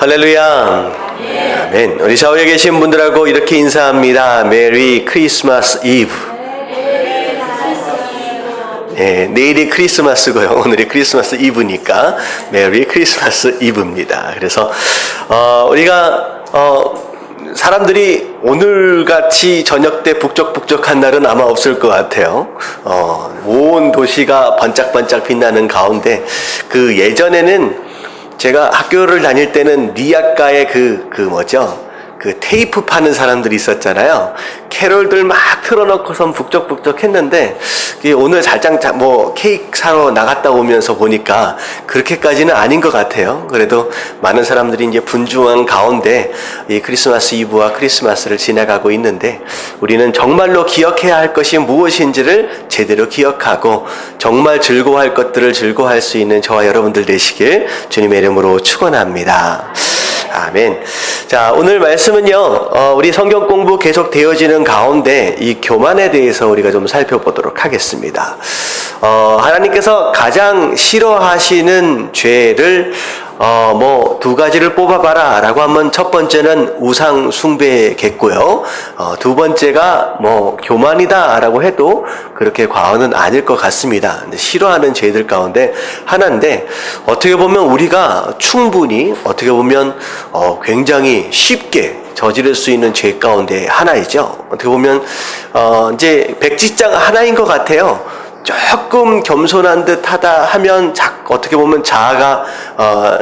할렐루야. 아멘. 우리 좌우에 계신 분들하고 이렇게 인사합니다. 메리 크리스마스 이브. 네, 내일이 크리스마스고요. 오늘이 크리스마스 이브니까 메리 크리스마스 이브입니다. 그래서 우리가 사람들이 오늘같이 저녁 때 북적북적한 날은 아마 없을 것 같아요. 온 도시가 반짝반짝 빛나는 가운데 그 예전에는 제가 학교를 다닐 때는 리아가에 그 테이프 파는 사람들이 있었잖아요. 캐롤들 막 틀어놓고선 북적북적 했는데, 오늘 살짝 케이크 사러 나갔다 오면서 보니까 그렇게까지는 아닌 것 같아요. 그래도 많은 사람들이 이제 분주한 가운데 이 크리스마스 이브와 크리스마스를 지나가고 있는데, 우리는 정말로 기억해야 할 것이 무엇인지를 제대로 기억하고 정말 즐거워할 것들을 즐거워할 수 있는 저와 여러분들 되시길 주님의 이름으로 축원합니다. 아멘. 자, 오늘 말씀은요, 우리 성경 공부 계속 되어지는 가운데 이 교만에 대해서 우리가 좀 살펴보도록 하겠습니다. 하나님께서 가장 싫어하시는 죄를 두 가지를 뽑아봐라 라고 하면 첫 번째는 우상 숭배겠고요. 두 번째가 교만이다 라고 해도 그렇게 과언은 아닐 것 같습니다. 근데 싫어하는 죄들 가운데 하나인데, 어떻게 보면 우리가 충분히 어떻게 보면 굉장히 쉽게 저지를 수 있는 죄 가운데 하나이죠. 어떻게 보면 이제 백지장 하나인 것 같아요. 조금 겸손한 듯 하다 하면 어떻게 보면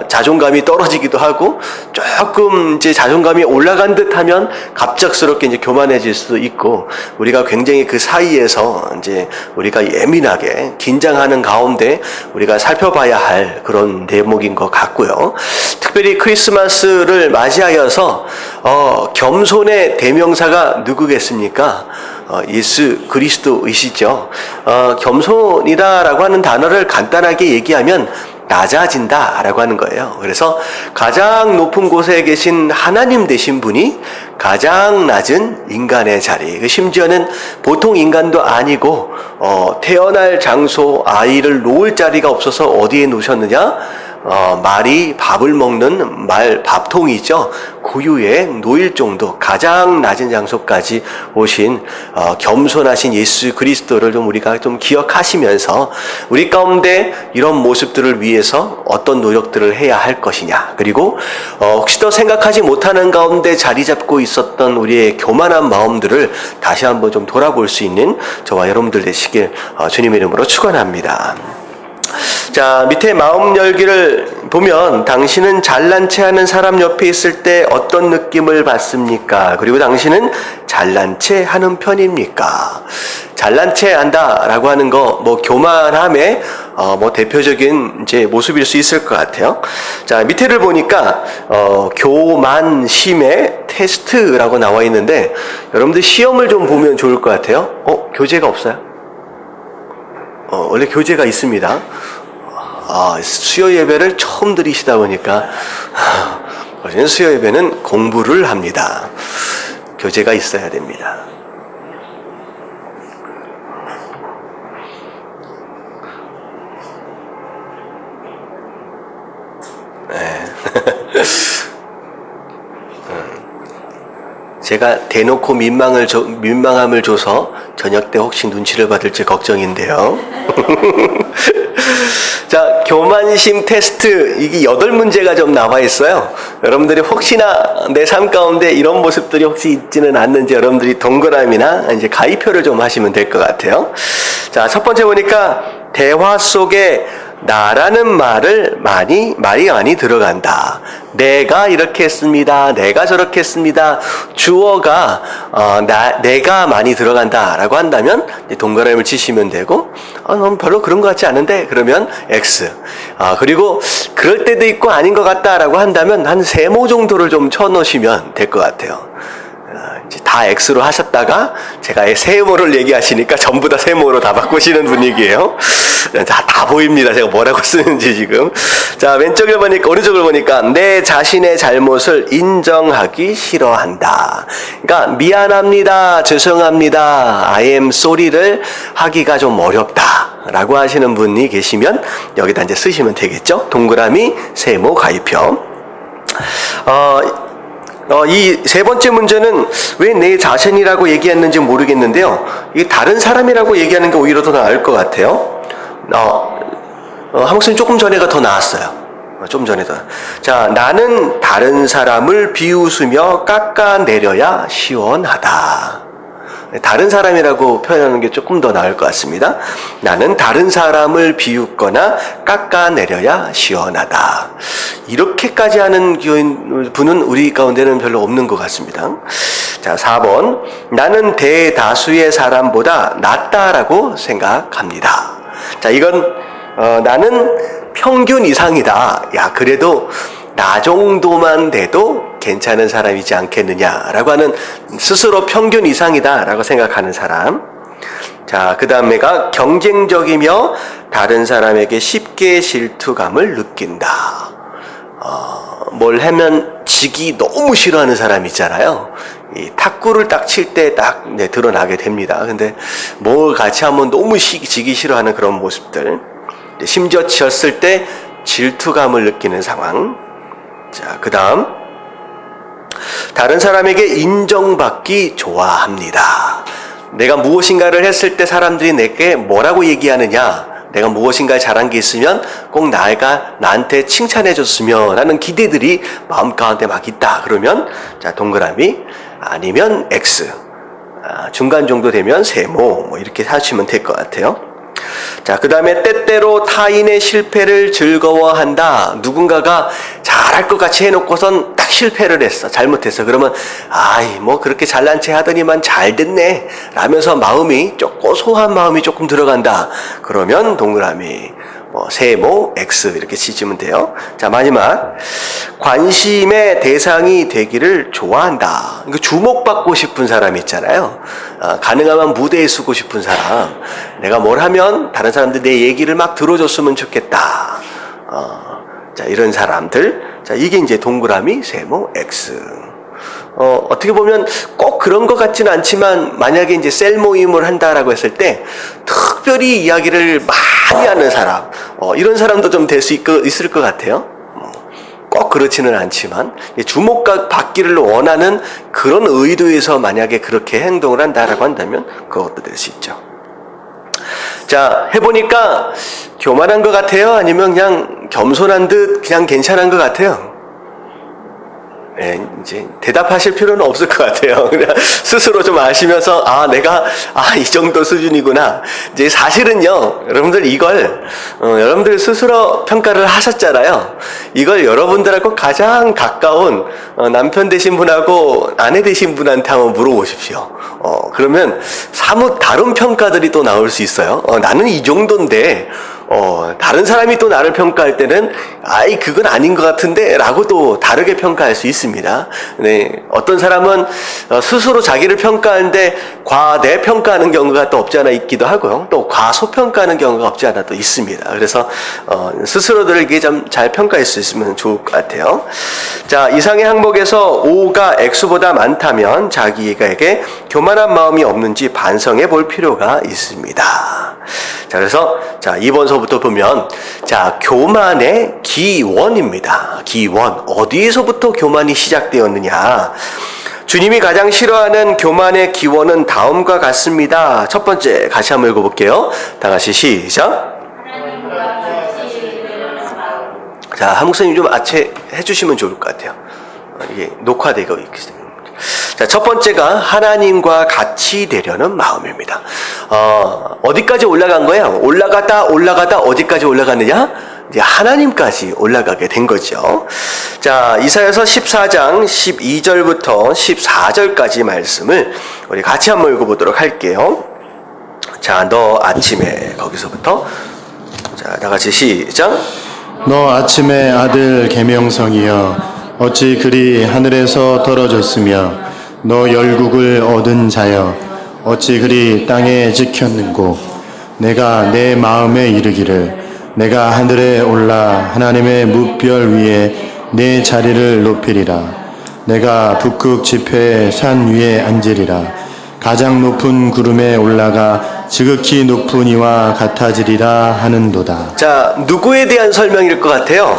자존감이 떨어지기도 하고, 조금 이제 자존감이 올라간 듯 하면 갑작스럽게 이제 교만해질 수도 있고, 우리가 굉장히 그 사이에서 이제 우리가 예민하게 긴장하는 가운데 우리가 살펴봐야 할 그런 대목인 것 같고요. 특별히 크리스마스를 맞이하여서 겸손의 대명사가 누구겠습니까? 예수 그리스도이시죠. 겸손이다라고 하는 단어를 간단하게 얘기하면 낮아진다라고 하는 거예요. 그래서 가장 높은 곳에 계신 하나님 되신 분이 가장 낮은 인간의 자리, 심지어는 보통 인간도 아니고 태어날 장소, 아이를 놓을 자리가 없어서 어디에 놓으셨느냐? 말이 밥을 먹는 밥통이죠. 고유에 놓일 정도 가장 낮은 장소까지 오신 겸손하신 예수 그리스도를 우리가 좀 기억하시면서 우리 가운데 이런 모습들을 위해서 어떤 노력들을 해야 할 것이냐, 그리고 혹시 더 생각하지 못하는 가운데 자리 잡고 있었던 우리의 교만한 마음들을 다시 한번 좀 돌아볼 수 있는 저와 여러분들 되시길 주님의 이름으로 축원합니다. 자, 밑에 마음 열기를 보면, 당신은 잘난 체 하는 사람 옆에 있을 때 어떤 느낌을 받습니까? 그리고 당신은 잘난 체 하는 편입니까? 잘난 체 한다라고 하는 거, 교만함의 대표적인 이제 모습일 수 있을 것 같아요. 자, 밑에를 보니까 교만심의 테스트라고 나와 있는데, 여러분들 시험을 좀 보면 좋을 것 같아요. 교재가 없어요? 원래 교재가 있습니다. 수요 예배를 처음 들이시다 보니까 수요 예배는 공부를 합니다. 교재가 있어야 됩니다. 네. 제가 대놓고 민망함을 줘서 저녁 때 혹시 눈치를 받을지 걱정인데요. 자, 교만심 테스트, 이게 8문제가 좀 나와 있어요. 여러분들이 혹시나 내 삶 가운데 이런 모습들이 혹시 있지는 않는지 여러분들이 동그라미나 이제 가위표를 좀 하시면 될 것 같아요. 자, 첫 번째 보니까 대화 속에 나라는 말이 많이 들어간다. 내가 이렇게 했습니다. 내가 저렇게 했습니다. 주어가 내가 많이 들어간다라고 한다면 동그라미를 치시면 되고, 넌 별로 그런 것 같지 않은데 그러면 X. 그리고 그럴 때도 있고 아닌 것 같다라고 한다면 한 세모 정도를 좀 쳐놓으시면 될 것 같아요. 다 X로 하셨다가 제가 세모를 얘기하시니까 전부 다 세모로 다 바꾸시는 분위기예요. 다 보입니다. 제가 뭐라고 쓰는지 지금. 자, 오른쪽을 보니까 내 자신의 잘못을 인정하기 싫어한다. 그러니까 미안합니다, 죄송합니다, I am sorry를 하기가 좀 어렵다 라고 하시는 분이 계시면 여기다 이제 쓰시면 되겠죠. 동그라미, 세모, 가위표. 이 세 번째 문제는 왜 내 자신이라고 얘기했는지 모르겠는데요. 이게 다른 사람이라고 얘기하는 게 오히려 더 나을 것 같아요. 한국사님 조금 전에가 더 나았어요. 좀 전에 더. 자, 나는 다른 사람을 비웃으며 깎아내려야 시원하다. 다른 사람이라고 표현하는 게 조금 더 나을 것 같습니다. 나는 다른 사람을 비웃거나 깎아내려야 시원하다. 이렇게까지 하는 분은 우리 가운데는 별로 없는 것 같습니다. 자, 4번. 나는 대다수의 사람보다 낫다라고 생각합니다. 자, 이건 나는 평균 이상이다. 야, 그래도 나 정도만 돼도 괜찮은 사람이지 않겠느냐라고 하는 스스로 평균 이상이다라고 생각하는 사람. 자, 그 다음에가 경쟁적이며 다른 사람에게 쉽게 질투감을 느낀다. 뭘 하면 지기 너무 싫어하는 사람 있잖아요. 이 탁구를 딱 칠 때 딱 드러나게 됩니다. 근데 뭘 같이 하면 너무 지기 싫어하는 그런 모습들. 심지어 졌을 때 질투감을 느끼는 상황. 자, 그 다음. 다른 사람에게 인정받기 좋아합니다. 내가 무엇인가를 했을 때 사람들이 내게 뭐라고 얘기하느냐, 내가 무엇인가 잘한 게 있으면 꼭 나한테 칭찬해 줬으면 하는 기대들이 마음 가운데 막 있다. 그러면 자, 동그라미 아니면 X, 중간 정도 되면 세모, 뭐 이렇게 하시면 될 것 같아요. 자, 그 다음에 때때로 타인의 실패를 즐거워한다. 누군가가 잘할 것 같이 해놓고선 딱 실패를 했어. 잘못했어. 그러면 뭐 그렇게 잘난 체 하더니만 잘 됐네 라면서 마음이 고소한 마음이 조금 들어간다. 그러면 동그라미 세모 X 이렇게 치시면 돼요. 자, 마지막. 관심의 대상이 되기를 좋아한다. 주목받고 싶은 사람 있잖아요. 가능하면 무대에 서고 싶은 사람. 내가 뭘 하면 다른 사람들 내 얘기를 막 들어줬으면 좋겠다. 자, 이런 사람들. 자, 이게 이제 동그라미 세모 X. 어떻게 보면 꼭 그런 것 같지는 않지만, 만약에 이제 셀 모임을 한다라고 했을 때, 특별히 이야기를 많이 하는 사람, 이런 사람도 좀 될 수 있을 것 같아요. 꼭 그렇지는 않지만, 주목받기를 원하는 그런 의도에서 만약에 그렇게 행동을 한다라고 한다면, 그것도 될 수 있죠. 자, 해보니까 교만한 것 같아요? 아니면 그냥 겸손한 듯 그냥 괜찮은 것 같아요? 이제 대답하실 필요는 없을 것 같아요. 그냥 스스로 좀 아시면서 내가 이 정도 수준이구나. 이제 사실은요, 여러분들 이걸 여러분들 스스로 평가를 하셨잖아요. 이걸 여러분들하고 가장 가까운 남편 되신 분하고 아내 되신 분한테 한번 물어보십시오. 그러면 사뭇 다른 평가들이 또 나올 수 있어요. 나는 이 정도인데 다른 사람이 또 나를 평가할 때는 그건 아닌 것 같은데 라고 또 다르게 평가할 수 있습니다. 네, 어떤 사람은 스스로 자기를 평가하는데 과대평가하는 경우가 또 없지 않아 있기도 하고요. 또 과소평가하는 경우가 없지 않아 또 있습니다. 그래서 스스로들에게 좀 잘 평가할 수 있으면 좋을 것 같아요. 자, 이상의 항목에서 O가 X보다 많다면 자기에게 교만한 마음이 없는지 반성해 볼 필요가 있습니다. 자, 그래서 2번서부터 보면 교만의 기원입니다. 기원. 어디에서부터 교만이 시작되었느냐? 주님이 가장 싫어하는 교만의 기원은 다음과 같습니다. 첫 번째, 같이 한번 읽어볼게요. 다 같이 시작. 자, 한국사님 좀 아채해 주시면 좋을 것 같아요. 이게 녹화되고 있습니다. 자, 첫 번째가 하나님과 같이 되려는 마음입니다. 어디까지 올라간 거예요? 올라가다 어디까지 올라갔느냐? 이제 하나님까지 올라가게 된 거죠. 자, 이사야서 14장 12절부터 14절까지 말씀을 우리 같이 한번 읽어보도록 할게요. 자, 너 아침에 거기서부터 다 같이 시작. 너 아침의 아들 계명성이여 어찌 그리 하늘에서 떨어졌으며 너 열국을 얻은 자여 어찌 그리 땅에 지켰는고 내가 내 마음에 이르기를 내가 하늘에 올라 하나님의 무별 위에 내 자리를 높이리라 내가 북극 지폐의 산 위에 앉으리라 가장 높은 구름에 올라가 지극히 높은 이와 같아지리라 하는도다. 자, 누구에 대한 설명일 것 같아요?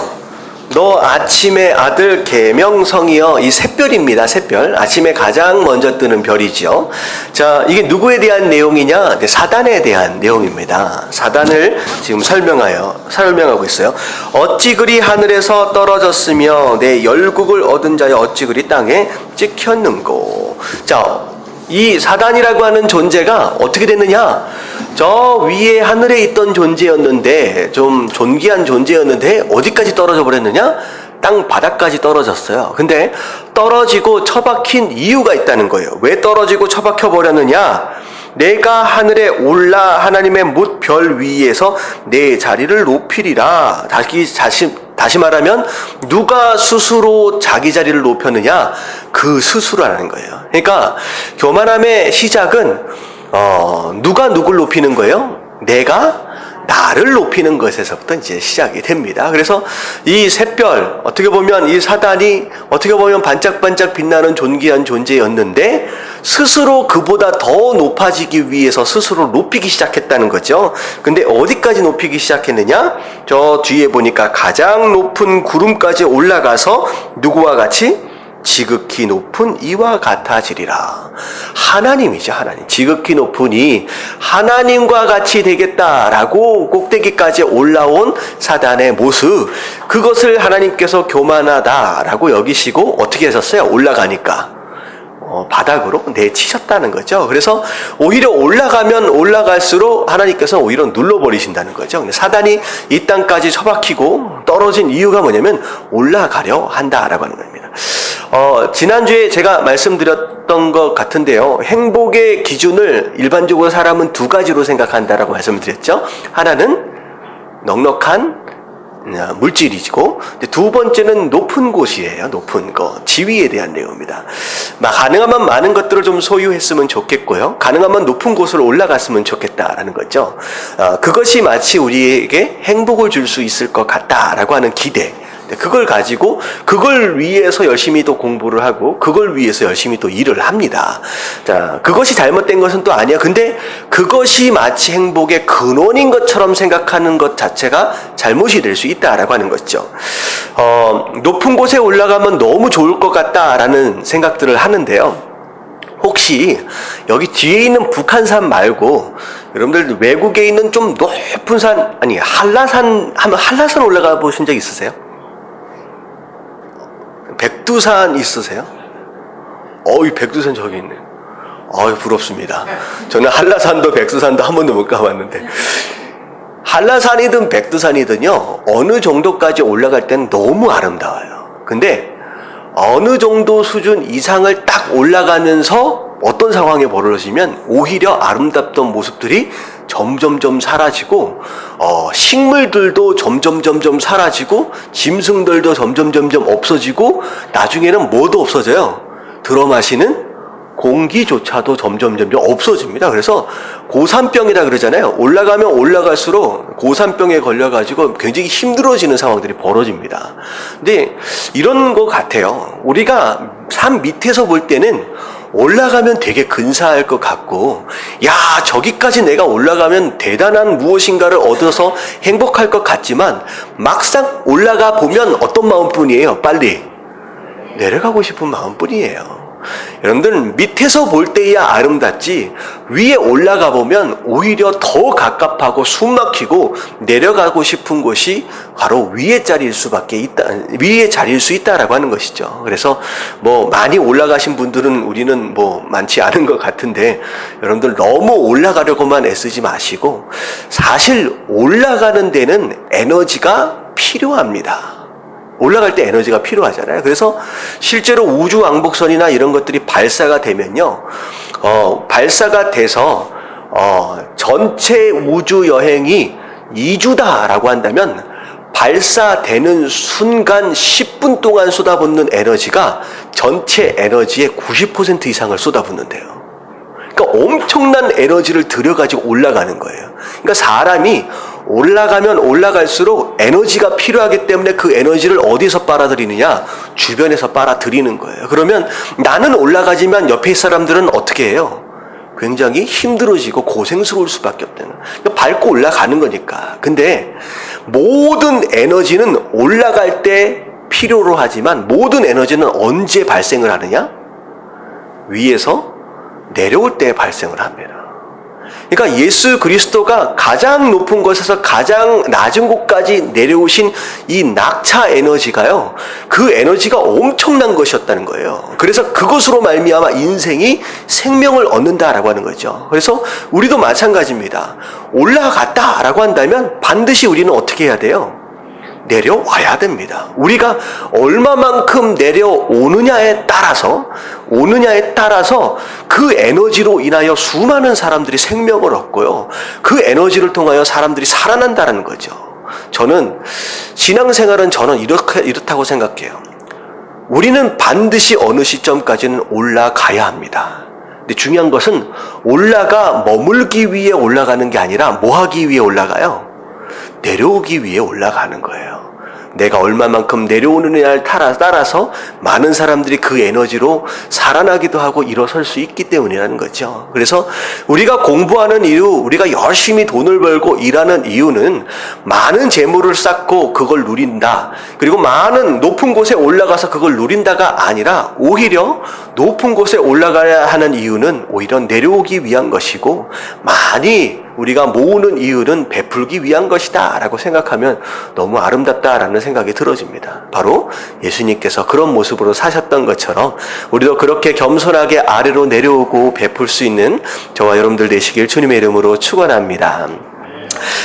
너 아침의 아들 계명성이여. 이 샛별입니다. 샛별. 아침에 가장 먼저 뜨는 별이죠. 자, 이게 누구에 대한 내용이냐? 사단에 대한 내용입니다. 사단을 지금 설명하고 있어요. 어찌 그리 하늘에서 떨어졌으며 내 열국을 얻은 자여 어찌 그리 땅에 찍혔는고. 자, 이 사단이라고 하는 존재가 어떻게 됐느냐? 저 위에 하늘에 있던 존재였는데, 좀 존귀한 존재였는데 어디까지 떨어져 버렸느냐? 땅 바닥까지 떨어졌어요. 근데 떨어지고 처박힌 이유가 있다는 거예요. 왜 떨어지고 처박혀 버렸느냐? 내가 하늘에 올라 하나님의 못 별 위에서 내 자리를 높이리라. 다시 말하면 누가 스스로 자기 자리를 높였느냐? 그 스스로라는 거예요. 그러니까 교만함의 시작은 누가 누굴 높이는 거예요? 내가 나를 높이는 것에서부터 이제 시작이 됩니다. 그래서 이 샛별, 어떻게 보면 이 사단이 어떻게 보면 반짝반짝 빛나는 존귀한 존재였는데 스스로 그보다 더 높아지기 위해서 스스로 높이기 시작했다는 거죠. 근데 어디까지 높이기 시작했느냐? 저 뒤에 보니까 가장 높은 구름까지 올라가서 누구와 같이? 지극히 높은 이와 같아지리라. 하나님이죠, 하나님. 지극히 높은 이 하나님과 같이 되겠다라고 꼭대기까지 올라온 사단의 모습, 그것을 하나님께서 교만하다라고 여기시고 어떻게 하셨어요? 올라가니까 바닥으로 내치셨다는 거죠. 그래서 오히려 올라가면 올라갈수록 하나님께서 오히려 눌러버리신다는 거죠. 사단이 이 땅까지 처박히고 떨어진 이유가 뭐냐면 올라가려 한다라고 하는 겁니다. 지난주에 제가 말씀드렸던 것 같은데요. 행복의 기준을 일반적으로 사람은 두 가지로 생각한다라고 말씀을 드렸죠. 하나는 넉넉한 물질이고, 두 번째는 높은 곳이에요. 높은 것, 지위에 대한 내용입니다. 가능하면 많은 것들을 좀 소유했으면 좋겠고요. 가능하면 높은 곳으로 올라갔으면 좋겠다라는 거죠. 그것이 마치 우리에게 행복을 줄 수 있을 것 같다라고 하는 기대. 그걸 가지고 그걸 위해서 열심히 또 공부를 하고 그걸 위해서 열심히 또 일을 합니다. 자, 그것이 잘못된 것은 또 아니야. 근데 그것이 마치 행복의 근원인 것처럼 생각하는 것 자체가 잘못이 될 수 있다라고 하는 거죠. 높은 곳에 올라가면 너무 좋을 것 같다라는 생각들을 하는데요. 혹시 여기 뒤에 있는 북한산 말고 여러분들 외국에 있는 좀 높은 산, 아니 한라산 하면 한라산 올라가 보신 적 있으세요? 백두산 있으세요? 이 백두산 저기 있네. 부럽습니다. 저는 한라산도 백두산도 한 번도 못 가봤는데, 한라산이든 백두산이든요, 어느 정도까지 올라갈 때는 너무 아름다워요. 근데 어느 정도 수준 이상을 딱 올라가면서 어떤 상황이 벌어지면 오히려 아름답던 모습들이 점점점 사라지고, 식물들도 점점점점 사라지고, 짐승들도 점점점점 없어지고, 나중에는 뭐도 없어져요? 들어 마시는 공기조차도 점점점점 없어집니다. 그래서 고산병이라 그러잖아요. 올라가면 올라갈수록 고산병에 걸려가지고 굉장히 힘들어지는 상황들이 벌어집니다. 근데 이런 것 같아요. 우리가 산 밑에서 볼 때는 올라가면 되게 근사할 것 같고, 야, 저기까지 내가 올라가면 대단한 무엇인가를 얻어서 행복할 것 같지만 막상 올라가 보면 어떤 마음뿐이에요? 빨리 내려가고 싶은 마음뿐이에요. 여러분들 밑에서 볼 때야 아름답지 위에 올라가 보면 오히려 더 갑갑하고 숨막히고 내려가고 싶은 곳이 바로 위에 자리일 수 있다라고 하는 것이죠. 그래서 많이 올라가신 분들은 우리는 많지 않은 것 같은데, 여러분들 너무 올라가려고만 애쓰지 마시고 사실 올라가는 데는 에너지가 필요합니다. 올라갈 때 에너지가 필요하잖아요. 그래서 실제로 우주 왕복선이나 이런 것들이 발사가 되면요, 발사가 돼서 전체 우주 여행이 2주다라고 한다면 발사되는 순간 10분 동안 쏟아붓는 에너지가 전체 에너지의 90% 이상을 쏟아붓는데요. 그러니까 엄청난 에너지를 들여가지고 올라가는 거예요. 그러니까 사람이 올라가면 올라갈수록 에너지가 필요하기 때문에 그 에너지를 어디서 빨아들이느냐? 주변에서 빨아들이는 거예요. 그러면 나는 올라가지만 옆에 사람들은 어떻게 해요? 굉장히 힘들어지고 고생스러울 수밖에 없다는. 그러니까 밟고 올라가는 거니까. 근데 모든 에너지는 올라갈 때 필요로 하지만 모든 에너지는 언제 발생을 하느냐? 위에서 내려올 때 발생을 합니다. 그러니까 예수 그리스도가 가장 높은 곳에서 가장 낮은 곳까지 내려오신 이 낙차 에너지가요, 그 에너지가 엄청난 것이었다는 거예요. 그래서 그것으로 말미암아 인생이 생명을 얻는다라고 하는 거죠. 그래서 우리도 마찬가지입니다. 올라갔다라고 한다면 반드시 우리는 어떻게 해야 돼요? 내려와야 됩니다. 우리가 얼마만큼 내려오느냐에 따라서 그 에너지로 인하여 수많은 사람들이 생명을 얻고요, 그 에너지를 통하여 사람들이 살아난다는 거죠. 저는 신앙생활은 이렇다고 생각해요. 우리는 반드시 어느 시점까지는 올라가야 합니다. 근데 중요한 것은 머물기 위해 올라가는 게 아니라 뭐 하기 위해 올라가요? 내려오기 위해 올라가는 거예요. 내가 얼마만큼 내려오느냐에 따라서 많은 사람들이 그 에너지로 살아나기도 하고 일어설 수 있기 때문이라는 거죠. 그래서 우리가 공부하는 이유, 우리가 열심히 돈을 벌고 일하는 이유는 많은 재물을 쌓고 그걸 누린다, 그리고 많은 높은 곳에 올라가서 그걸 누린다가 아니라 오히려 높은 곳에 올라가야 하는 이유는 오히려 내려오기 위한 것이고, 많이 우리가 모으는 이유는 베풀기 위한 것이다 라고 생각하면 너무 아름답다라는 생각이 들어집니다. 바로 예수님께서 그런 모습으로 사셨던 것처럼 우리도 그렇게 겸손하게 아래로 내려오고 베풀 수 있는 저와 여러분들 되시길 주님의 이름으로 축원합니다.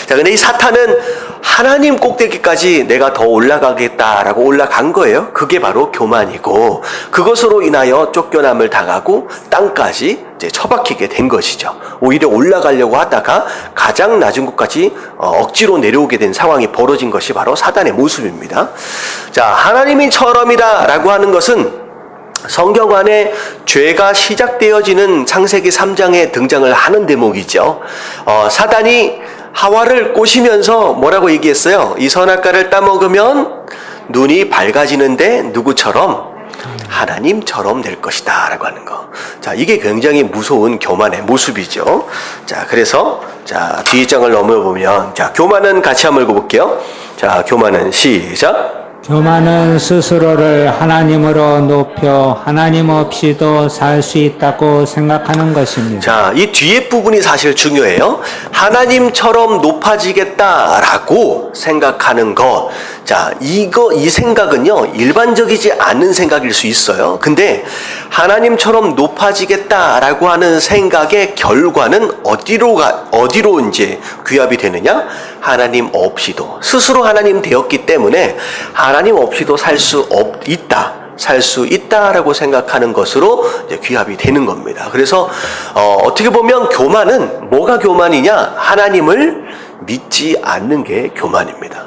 자, 근데 이 사탄은 하나님 꼭대기까지 내가 더 올라가겠다라고 올라간 거예요. 그게 바로 교만이고, 그것으로 인하여 쫓겨남을 당하고 땅까지 이제 처박히게 된 것이죠. 오히려 올라가려고 하다가 가장 낮은 곳까지 억지로 내려오게 된 상황이 벌어진 것이 바로 사단의 모습입니다. 자, 하나님이 처럼이다라고 하는 것은 성경 안에 죄가 시작되어지는 창세기 3장에 등장을 하는 대목이죠. 사단이 하와를 꼬시면서 뭐라고 얘기했어요? 이 선악과를 따먹으면 눈이 밝아지는데 누구처럼? 하나님처럼 될 것이다 라고 하는 거. 자, 이게 굉장히 무서운 교만의 모습이죠. 자, 그래서 뒤에 장을 넘어보면, 교만은 같이 한번 읽어볼게요. 자, 교만은 시작. 교만은 스스로를 하나님으로 높여 하나님 없이도 살 수 있다고 생각하는 것입니다. 자, 이 뒤에 부분이 사실 중요해요. 하나님처럼 높아지겠다라고 생각하는 것. 자, 이 생각은요, 일반적이지 않은 생각일 수 있어요. 근데 하나님처럼 높아지겠다라고 하는 생각의 결과는 어디로 이제 귀합이 되느냐? 하나님 없이도, 스스로 하나님 되었기 때문에 하나님 없이도 살 수 있다라고 생각하는 것으로 이제 귀합이 되는 겁니다. 그래서 어떻게 보면 교만은 뭐가 교만이냐? 하나님을 믿지 않는 게 교만입니다.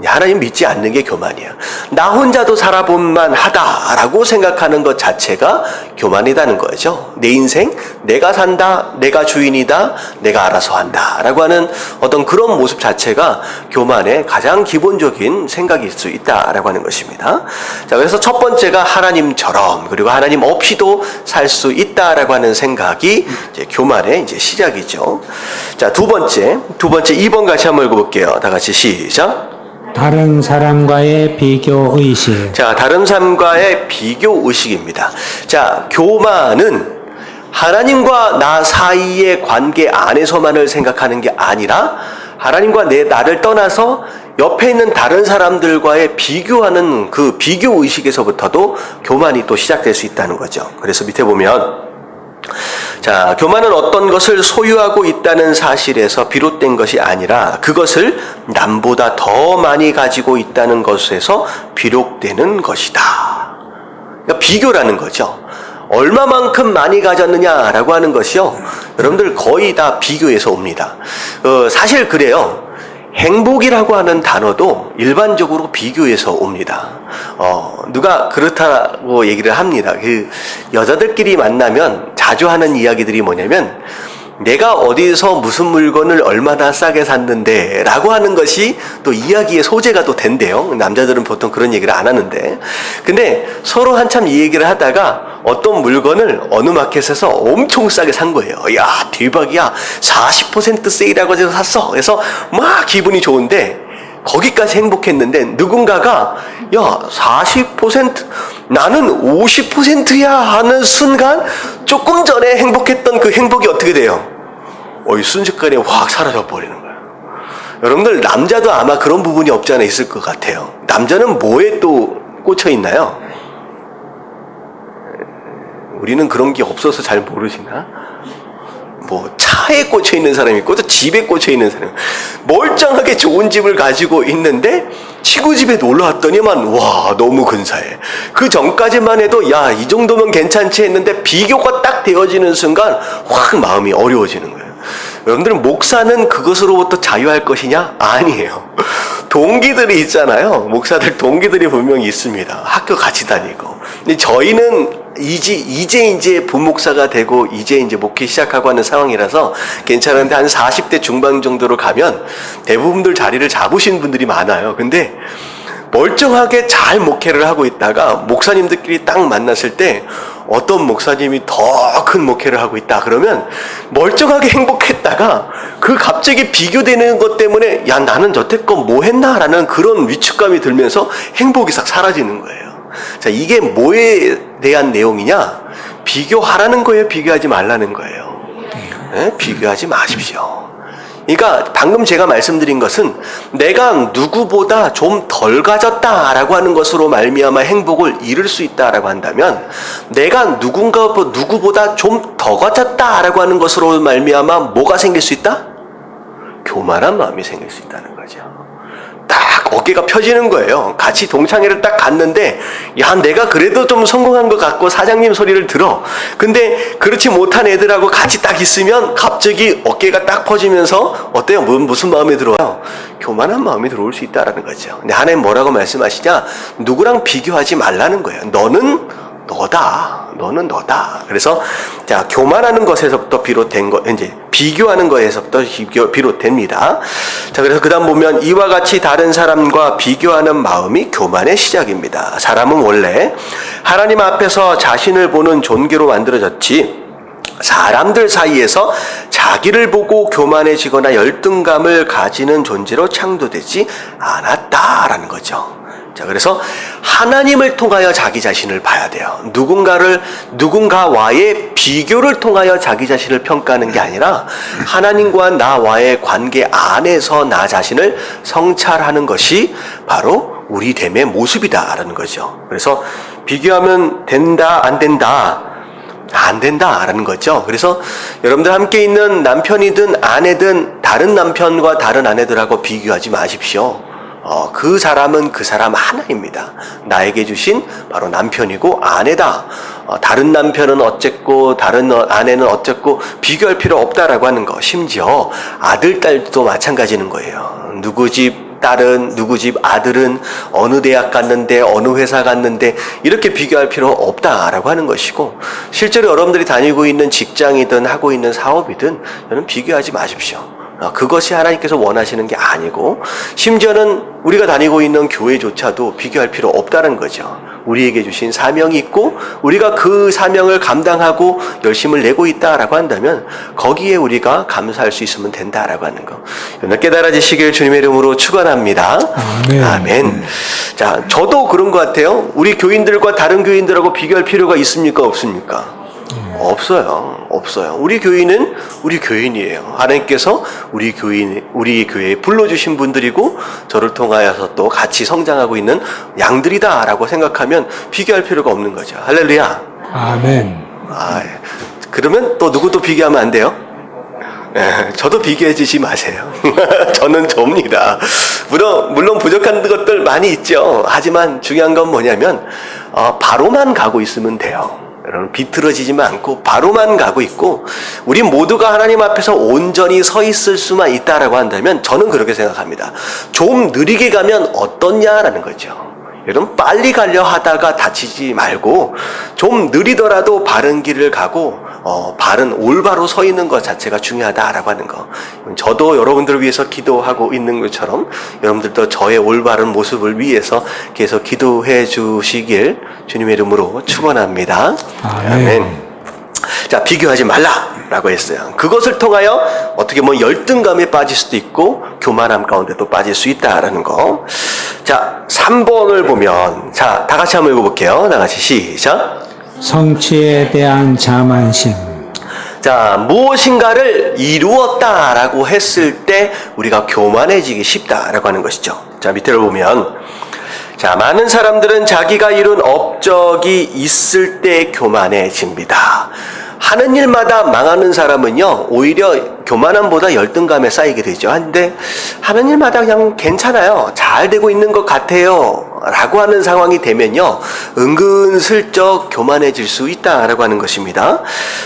하나님 믿지 않는 게 교만이야. 나 혼자도 살아본만 하다라고 생각하는 것 자체가 교만이라는 거죠. 내 인생 내가 산다, 내가 주인이다, 내가 알아서 한다 라고 하는 어떤 그런 모습 자체가 교만의 가장 기본적인 생각일 수 있다라고 하는 것입니다. 자, 그래서 첫 번째가 하나님처럼, 그리고 하나님 없이도 살 수 있다라고 하는 생각이 이제 교만의 이제 시작이죠. 자, 두 번째 2번 같이 한번 읽어볼게요. 다 같이 시작. 다른 사람과의 비교 의식. 자, 다른 사람과의 비교 의식입니다. 자, 교만은 하나님과 나 사이의 관계 안에서만을 생각하는 게 아니라 하나님과 나를 떠나서 옆에 있는 다른 사람들과의 비교하는 그 비교 의식에서부터도 교만이 또 시작될 수 있다는 거죠. 그래서 밑에 보면, 자, 교만은 어떤 것을 소유하고 있다는 사실에서 비롯된 것이 아니라 그것을 남보다 더 많이 가지고 있다는 것에서 비롯되는 것이다. 그러니까 비교라는 거죠. 얼마만큼 많이 가졌느냐라고 하는 것이요, 여러분들 거의 다 비교에서 옵니다. 사실 그래요. 행복이라고 하는 단어도 일반적으로 비교에서 옵니다. 누가 그렇다고 얘기를 합니다. 그 여자들끼리 만나면 자주 하는 이야기들이 뭐냐면, 내가 어디서 무슨 물건을 얼마나 싸게 샀는데 라고 하는 것이 또 이야기의 소재가 또 된대요. 남자들은 보통 그런 얘기를 안 하는데, 근데 서로 한참 이 얘기를 하다가 어떤 물건을 어느 마켓에서 엄청 싸게 산 거예요. 야, 대박이야, 40% 세일하고 해서 샀어. 그래서 막 기분이 좋은데 거기까지 행복했는데 누군가가 야 40% 나는 50%야 하는 순간 조금 전에 행복했던 그 행복이 어떻게 돼요? 이 순식간에 확 사라져 버리는 거예요. 여러분들 남자도 아마 그런 부분이 없지 않아 있을 것 같아요. 남자는 뭐에 또 꽂혀 있나요? 우리는 그런 게 없어서 잘 모르시나? 뭐 차에 꽂혀 있는 사람이 있고 또 집에 꽂혀 있는 사람이 멀쩡하게 좋은 집을 가지고 있는데 친구 집에 놀러 왔더니만 와 너무 근사해. 그 전까지만 해도 야 이 정도면 괜찮지 했는데 비교가 딱 되어지는 순간 확 마음이 어려워지는 거예요. 여러분들은 목사는 그것으로부터 자유할 것이냐? 아니에요. 동기들이 있잖아요. 목사들 동기들이 분명히 있습니다. 학교 같이 다니고. 근데 저희는 이제 부목사가 되고 이제 목회 시작하고 하는 상황이라서 괜찮은데 한 40대 중반 정도로 가면 대부분들 자리를 잡으신 분들이 많아요. 근데 멀쩡하게 잘 목회를 하고 있다가 목사님들끼리 딱 만났을 때 어떤 목사님이 더 큰 목회를 하고 있다 그러면 멀쩡하게 행복했다가 그 갑자기 비교되는 것 때문에 야 나는 여태껏 뭐 했나 라는 그런 위축감이 들면서 행복이 싹 사라지는 거예요. 자, 이게 뭐에 대한 내용이냐? 비교하라는 거예요, 비교하지 말라는 거예요. 네? 비교하지 마십시오. 그러니까 방금 제가 말씀드린 것은 내가 누구보다 좀 덜 가졌다라고 하는 것으로 말미암아 행복을 잃을 수 있다라고 한다면 내가 누구보다 좀 더 가졌다라고 하는 것으로 말미암아 뭐가 생길 수 있다? 교만한 마음이 생길 수 있다는 거죠. 딱 어깨가 펴지는 거예요. 같이 동창회를 딱 갔는데 야 내가 그래도 좀 성공한 것 같고 사장님 소리를 들어. 근데 그렇지 못한 애들하고 같이 딱 있으면 갑자기 어깨가 딱 퍼지면서 어때요? 무슨 마음이 들어와요? 교만한 마음이 들어올 수 있다라는 거죠. 근데 하나님 뭐라고 말씀하시냐? 누구랑 비교하지 말라는 거예요. 너는 너다. 그래서 자 교만하는 것에서부터 비롯된 거 이제 비교하는 것에서부터 비롯됩니다. 자 그래서 그다음 보면 이와 같이 다른 사람과 비교하는 마음이 교만의 시작입니다. 사람은 원래 하나님 앞에서 자신을 보는 존귀로 만들어졌지 사람들 사이에서 자기를 보고 교만해지거나 열등감을 가지는 존재로 창조되지 않았다라는 거죠. 자, 그래서 하나님을 통하여 자기 자신을 봐야 돼요. 누군가와의 비교를 통하여 자기 자신을 평가하는 게 아니라 하나님과 나와의 관계 안에서 나 자신을 성찰하는 것이 바로 우리 됨의 모습이다라는 거죠. 그래서 비교하면 된다, 안 된다. 안 된다라는 거죠. 그래서 여러분들 함께 있는 남편이든 아내든 다른 남편과 다른 아내들하고 비교하지 마십시오. 그 사람은 그 사람 하나입니다. 나에게 주신 바로 남편이고 아내다. 다른 남편은 어쨌고 다른 아내는 어쨌고 비교할 필요 없다라고 하는 거. 심지어 아들, 딸도 마찬가지는 거예요. 누구 집 딸은 누구 집 아들은 어느 대학 갔는데 어느 회사 갔는데 이렇게 비교할 필요 없다라고 하는 것이고 실제로 여러분들이 다니고 있는 직장이든 하고 있는 사업이든 저는 비교하지 마십시오. 그것이 하나님께서 원하시는 게 아니고 심지어는 우리가 다니고 있는 교회조차도 비교할 필요 없다는 거죠. 우리에게 주신 사명이 있고 우리가 그 사명을 감당하고 열심을 내고 있다라고 한다면 거기에 우리가 감사할 수 있으면 된다라고 하는 거. 깨달아지시길 주님의 이름으로 축원합니다. 아멘. 아멘. 자, 저도 그런 것 같아요. 우리 교인들과 다른 교인들하고 비교할 필요가 있습니까? 없습니까? 없어요. 우리 교인은 우리 교인이에요. 하나님께서 우리 교회에 불러주신 분들이고 저를 통하여서 또 같이 성장하고 있는 양들이다라고 생각하면 비교할 필요가 없는 거죠. 할렐루야. 아멘. 그러면 또 누구도 비교하면 안 돼요? 저도 비교해 주지 마세요. 저는 접니다. 물론 부족한 것들 많이 있죠. 하지만 중요한 건 뭐냐면 바로만 가고 있으면 돼요. 여러분 비틀어지지만 않고 바로만 가고 있고 우리 모두가 하나님 앞에서 온전히 서 있을 수만 있다라고 한다면 저는 그렇게 생각합니다. 좀 느리게 가면 어떻냐라는 거죠. 여러분 빨리 가려 하다가 다치지 말고 좀 느리더라도 바른 길을 가고 바른 올바로 서 있는 것 자체가 중요하다라고 하는 거. 저도 여러분들을 위해서 기도하고 있는 것처럼 여러분들도 저의 올바른 모습을 위해서 계속 기도해 주시길 주님의 이름으로 축원합니다. 아멘. 자, 비교하지 말라. 라고 했어요. 그것을 통하여 어떻게 보면 열등감에 빠질 수도 있고 교만함 가운데도 빠질 수 있다라는 거. 자, 3번을 보면, 자, 다 같이 한번 읽어볼게요. 다 같이 시작. 성취에 대한 자만심. 자, 무엇인가를 이루었다라고 했을 때 우리가 교만해지기 쉽다라고 하는 것이죠. 자, 밑으로 보면, 자, 많은 사람들은 자기가 이룬 업적이 있을 때 교만해집니다. 하는 일마다 망하는 사람은요, 오히려 교만함보다 열등감에 쌓이게 되죠. 근데 하는 일마다 그냥 괜찮아요, 잘 되고 있는 것 같아요 라고 하는 상황이 되면요, 은근슬쩍 교만해질 수 있다라고 하는 것입니다.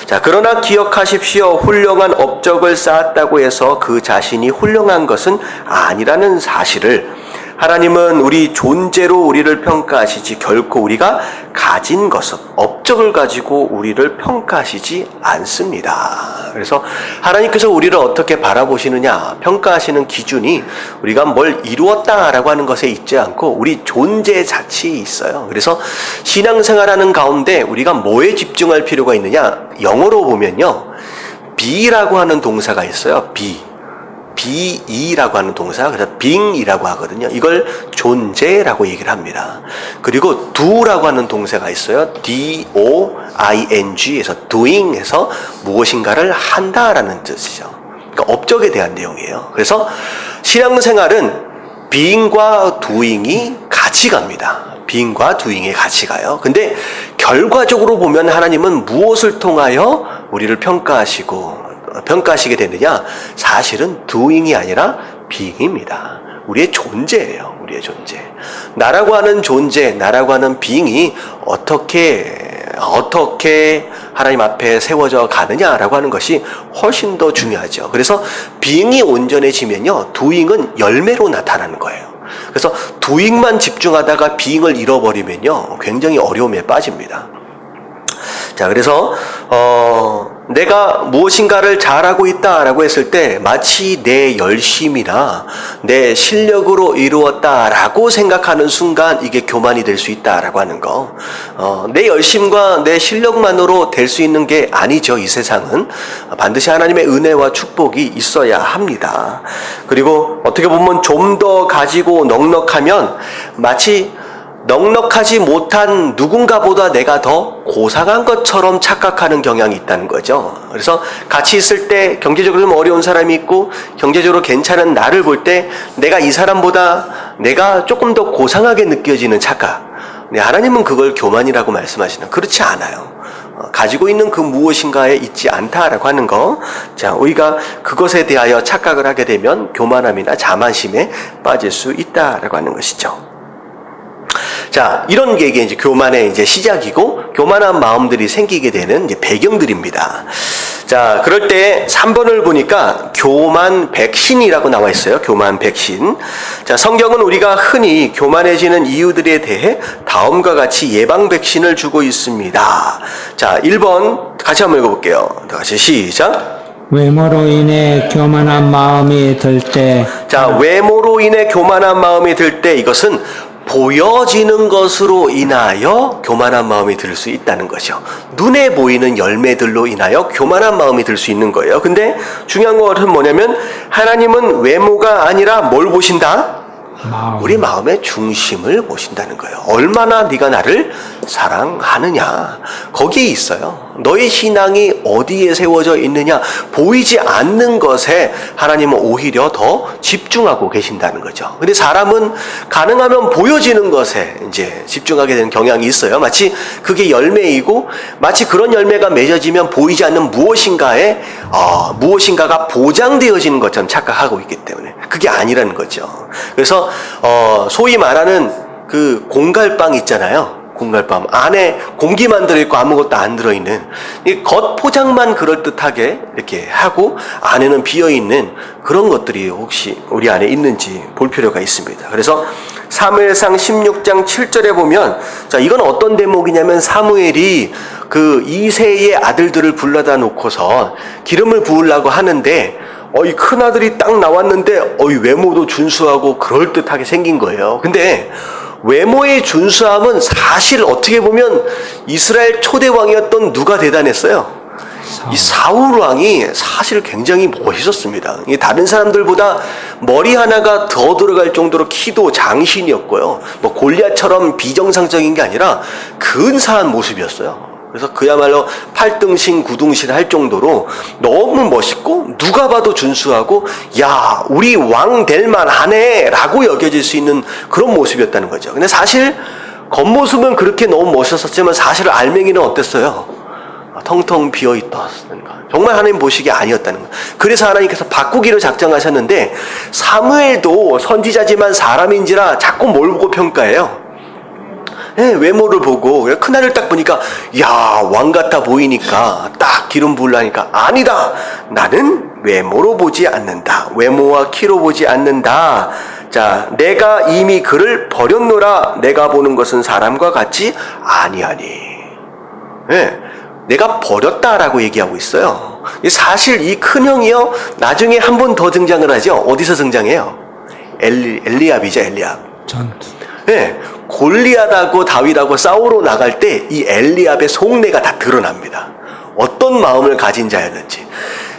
자, 그러나 기억하십시오. 훌륭한 업적을 쌓았다고 해서 그 자신이 훌륭한 것은 아니라는 사실을. 하나님은 우리 존재로 우리를 평가하시지 결코 우리가 가진 것은, 업적을 가지고 우리를 평가하시지 않습니다. 그래서 하나님께서 우리를 어떻게 바라보시느냐, 평가하시는 기준이 우리가 뭘 이루었다라고 하는 것에 있지 않고 우리 존재 자체에 있어요. 그래서 신앙생활하는 가운데 우리가 뭐에 집중할 필요가 있느냐, 영어로 보면요, be라고 하는 동사가 있어요. be라고 하는 동사, 그래서 being이라고 하거든요. 이걸 존재라고 얘기를 합니다. 그리고 do라고 하는 동사가 있어요. doing에서 doing에서 무엇인가를 한다라는 뜻이죠. 그러니까 업적에 대한 내용이에요. 그래서 신앙생활은 being과 doing이 같이 갑니다. being과 doing이 같이 가요. 근데 결과적으로 보면 하나님은 무엇을 통하여 우리를 평가하시게 되느냐? 사실은 doing이 아니라 being입니다. 우리의 존재예요. 우리의 존재. 나라고 하는 존재, 나라고 하는 being이 어떻게 하나님 앞에 세워져 가느냐라고 하는 것이 훨씬 더 중요하죠. 그래서 being이 온전해지면요, doing은 열매로 나타나는 거예요. 그래서 doing만 집중하다가 being을 잃어버리면요, 굉장히 어려움에 빠집니다. 자, 그래서 내가 무엇인가를 잘하고 있다라고 했을 때 마치 내 열심이나 내 실력으로 이루었다라고 생각하는 순간 이게 교만이 될 수 있다라고 하는 거. 내 열심과 내 실력만으로 될 수 있는 게 아니죠. 이 세상은 반드시 하나님의 은혜와 축복이 있어야 합니다. 그리고 어떻게 보면 좀 더 가지고 넉넉하면 마치 넉넉하지 못한 누군가보다 내가 더 고상한 것처럼 착각하는 경향이 있다는 거죠. 그래서 같이 있을 때 경제적으로 좀 어려운 사람이 있고 경제적으로 괜찮은 나를 볼 때 내가 이 사람보다 내가 조금 더 고상하게 느껴지는 착각. 네, 하나님은 그걸 교만이라고 말씀하시는, 그렇지 않아요. 가지고 있는 그 무엇인가에 있지 않다라고 하는 거. 자, 우리가 그것에 대하여 착각을 하게 되면 교만함이나 자만심에 빠질 수 있다라고 하는 것이죠. 자, 이런 게 이제 교만의 이제 시작이고 교만한 마음들이 생기게 되는 이제 배경들입니다. 자, 그럴 때 3번을 보니까 교만 백신이라고 나와 있어요. 교만 백신. 자, 성경은 우리가 흔히 교만해지는 이유들에 대해 다음과 같이 예방 백신을 주고 있습니다. 자, 1번 같이 한번 읽어볼게요. 다 같이 시작. 외모로 인해 교만한 마음이 들 때. 자, 외모로 인해 교만한 마음이 들 때 이것은 보여지는 것으로 인하여 교만한 마음이 들 수 있다는 것이요. 눈에 보이는 열매들로 인하여 교만한 마음이 들 수 있는 거예요. 근데 중요한 것은 뭐냐면 하나님은 외모가 아니라 뭘 보신다? 우리 마음의 중심을 보신다는 거예요. 얼마나 네가 나를 사랑하느냐, 거기에 있어요. 너의 신앙이 어디에 세워져 있느냐, 보이지 않는 것에 하나님은 오히려 더 집중하고 계신다는 거죠. 근데 사람은 가능하면 보여지는 것에 이제 집중하게 되는 경향이 있어요. 마치 그게 열매이고 마치 그런 열매가 맺어지면 보이지 않는 무엇인가가 보장되어지는 것처럼 착각하고 있기 때문에 그게 아니라는 거죠. 그래서 소위 말하는 그 공갈빵 있잖아요. 공갈빵 안에 공기만 들어있고 아무것도 안 들어있는, 이 겉 포장만 그럴듯하게 이렇게 하고 안에는 비어있는 그런 것들이 혹시 우리 안에 있는지 볼 필요가 있습니다. 그래서 사무엘상 16장 7절에 보면, 자, 이건 어떤 대목이냐면 사무엘이 그 이새의 아들들을 불러다 놓고서 기름을 부으려고 하는데 이 큰아들이 딱 나왔는데 외모도 준수하고 그럴듯하게 생긴 거예요. 근데 외모의 준수함은 사실 어떻게 보면 이스라엘 초대 왕이었던 누가 대단했어요? 이 사울 왕이 사실 굉장히 멋있었습니다. 이 다른 사람들보다 머리 하나가 더 들어갈 정도로 키도 장신이었고요. 뭐 골리앗처럼 비정상적인 게 아니라 근사한 모습이었어요. 그래서 그야말로 8등신 9등신 할 정도로 너무 멋있고 누가 봐도 준수하고 야 우리 왕 될 만하네 라고 여겨질 수 있는 그런 모습이었다는 거죠. 근데 사실 겉모습은 그렇게 너무 멋있었지만 사실 알맹이는 어땠어요? 텅텅 비어있다는 거. 정말 하나님 보시기 아니었다는 거. 그래서 하나님께서 바꾸기를 작정하셨는데 사무엘도 선지자지만 사람인지라 자꾸 뭘 보고 평가해요? 네, 외모를 보고 큰아들 딱 보니까 야 왕 같아 보이니까 딱 기름 부으려니까 아니다. 나는 외모로 보지 않는다. 외모와 키로 보지 않는다. 자, 내가 이미 그를 버렸노라. 내가 보는 것은 사람과 같지 아니하니. 네, 내가 버렸다라고 얘기하고 있어요. 사실 이 큰형이요 나중에 한 번 더 등장을 하죠. 어디서 등장해요? 엘리압이죠. 엘리압. 전투. 네, 골리앗하고 다윗하고 싸우러 나갈 때 이 엘리압의 속내가 다 드러납니다. 어떤 마음을 가진 자였는지.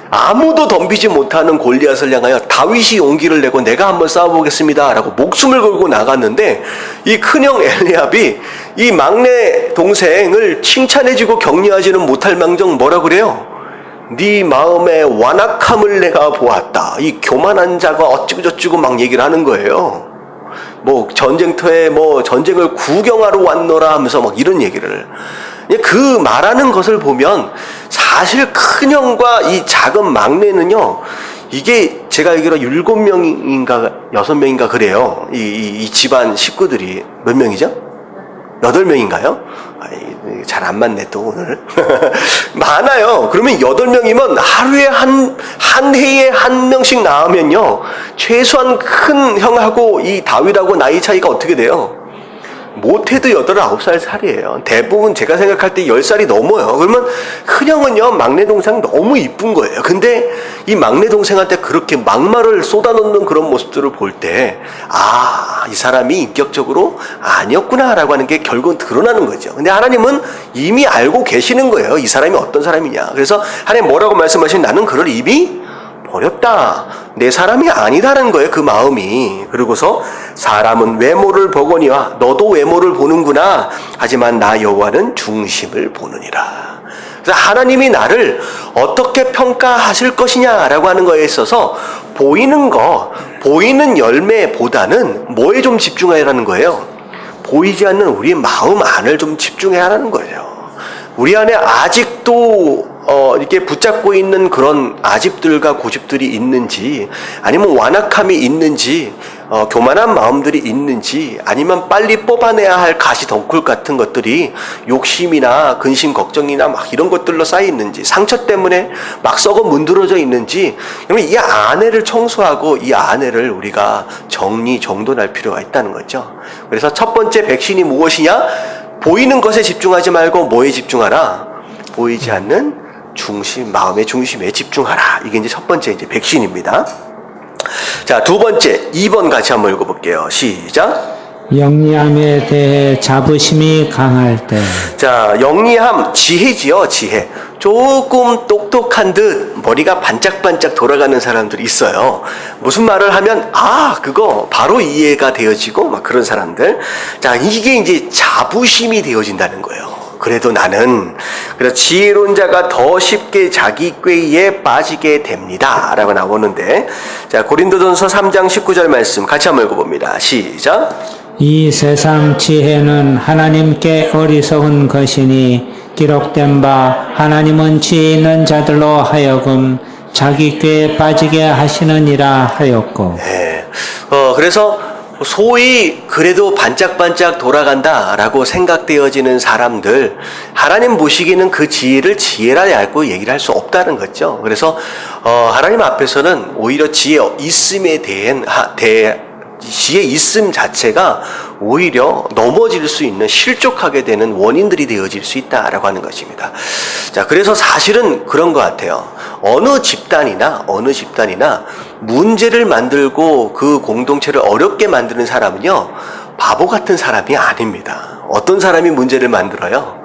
아무도 덤비지 못하는 골리앗을 향하여 다윗이 용기를 내고 내가 한번 싸워보겠습니다 라고 목숨을 걸고 나갔는데 이 큰형 엘리압이 이 막내 동생을 칭찬해주고 격려하지는 못할 망정 뭐라 그래요? 네 마음의 완악함을 내가 보았다. 이 교만한 자가 어찌고저찌고 막 얘기를 하는 거예요. 뭐 전쟁터에 뭐 전쟁을 구경하러 왔노라 하면서 막 이런 얘기를. 그 말하는 것을 보면 사실 큰형과 이 작은 막내는요, 이게 제가 알기로 7명인가 6명인가 그래요. 이 집안 식구들이 몇 명이죠? 8명인가요? 잘 안 맞네 또 오늘. 많아요. 그러면 8명이면 하루에 한 해에 한 명씩 낳으면요, 최소한 큰 형하고 이 다윗하고 나이 차이가 어떻게 돼요? 못해도 8, 9살 살이에요. 대부분 제가 생각할 때 10살이 넘어요. 그러면 큰형은요, 막내 동생 너무 이쁜 거예요. 근데 이 막내 동생한테 그렇게 막말을 쏟아놓는 그런 모습들을 볼 때, 아, 이 사람이 인격적으로 아니었구나 라고 하는 게 결국은 드러나는 거죠. 근데 하나님은 이미 알고 계시는 거예요. 이 사람이 어떤 사람이냐. 그래서 하나님 뭐라고 말씀하시면 나는 그를 이미 버렸다. 내 사람이 아니다라는 거예요. 그 마음이. 그러고서 사람은 외모를 보거니와 너도 외모를 보는구나. 하지만 나 여호와는 중심을 보느니라. 그래서 하나님이 나를 어떻게 평가하실 것이냐라고 하는 거에 있어서 보이는 거, 보이는 열매보다는 뭐에 좀 집중하라는 거예요? 보이지 않는 우리의 마음 안을 좀 집중해야 하는 거예요. 우리 안에 아직도 이렇게 붙잡고 있는 그런 아집들과 고집들이 있는지, 아니면 완악함이 있는지, 교만한 마음들이 있는지, 아니면 빨리 뽑아내야 할 가시덩굴 같은 것들이 욕심이나 근심 걱정이나 막 이런 것들로 쌓여 있는지, 상처 때문에 막 썩어 문드러져 있는지, 그러면 이 안에를 청소하고 이 안에를 우리가 정돈할 필요가 있다는 거죠. 그래서 첫 번째 백신이 무엇이냐? 보이는 것에 집중하지 말고 뭐에 집중하라? 보이지 않는 중심, 마음의 중심에 집중하라. 이게 이제 첫 번째 이제 백신입니다. 자, 두 번째, 2번 같이 한번 읽어볼게요. 시작. 영리함에 대해 자부심이 강할 때. 자, 영리함, 지혜지요, 지혜. 조금 똑똑한 듯 머리가 반짝반짝 돌아가는 사람들이 있어요. 무슨 말을 하면, 아, 그거 바로 이해가 되어지고, 막 그런 사람들. 자, 이게 이제 자부심이 되어진다는 거예요. 그래도 나는, 그래서 지혜로운 자가 더 쉽게 자기 꾀에 빠지게 됩니다. 라고 나오는데, 자, 고린도전서 3장 19절 말씀 같이 한번 읽어봅니다. 시작. 이 세상 지혜는 하나님께 어리석은 것이니 기록된 바 하나님은 지혜 있는 자들로 하여금 자기 꾀에 빠지게 하시느니라 하였고. 네. 그래서 소위 그래도 반짝반짝 돌아간다라고 생각되어지는 사람들, 하나님 보시기에는 그 지혜를 지혜라 얇고 얘기를 할 수 없다는 거죠. 그래서 하나님 앞에서는 오히려 지혜 있음에 대한 지혜 있음 자체가 오히려 넘어질 수 있는, 실족하게 되는 원인들이 되어질 수 있다라고 하는 것입니다. 자, 그래서 사실은 그런 것 같아요. 어느 집단이나 문제를 만들고 그 공동체를 어렵게 만드는 사람은요, 바보 같은 사람이 아닙니다. 어떤 사람이 문제를 만들어요?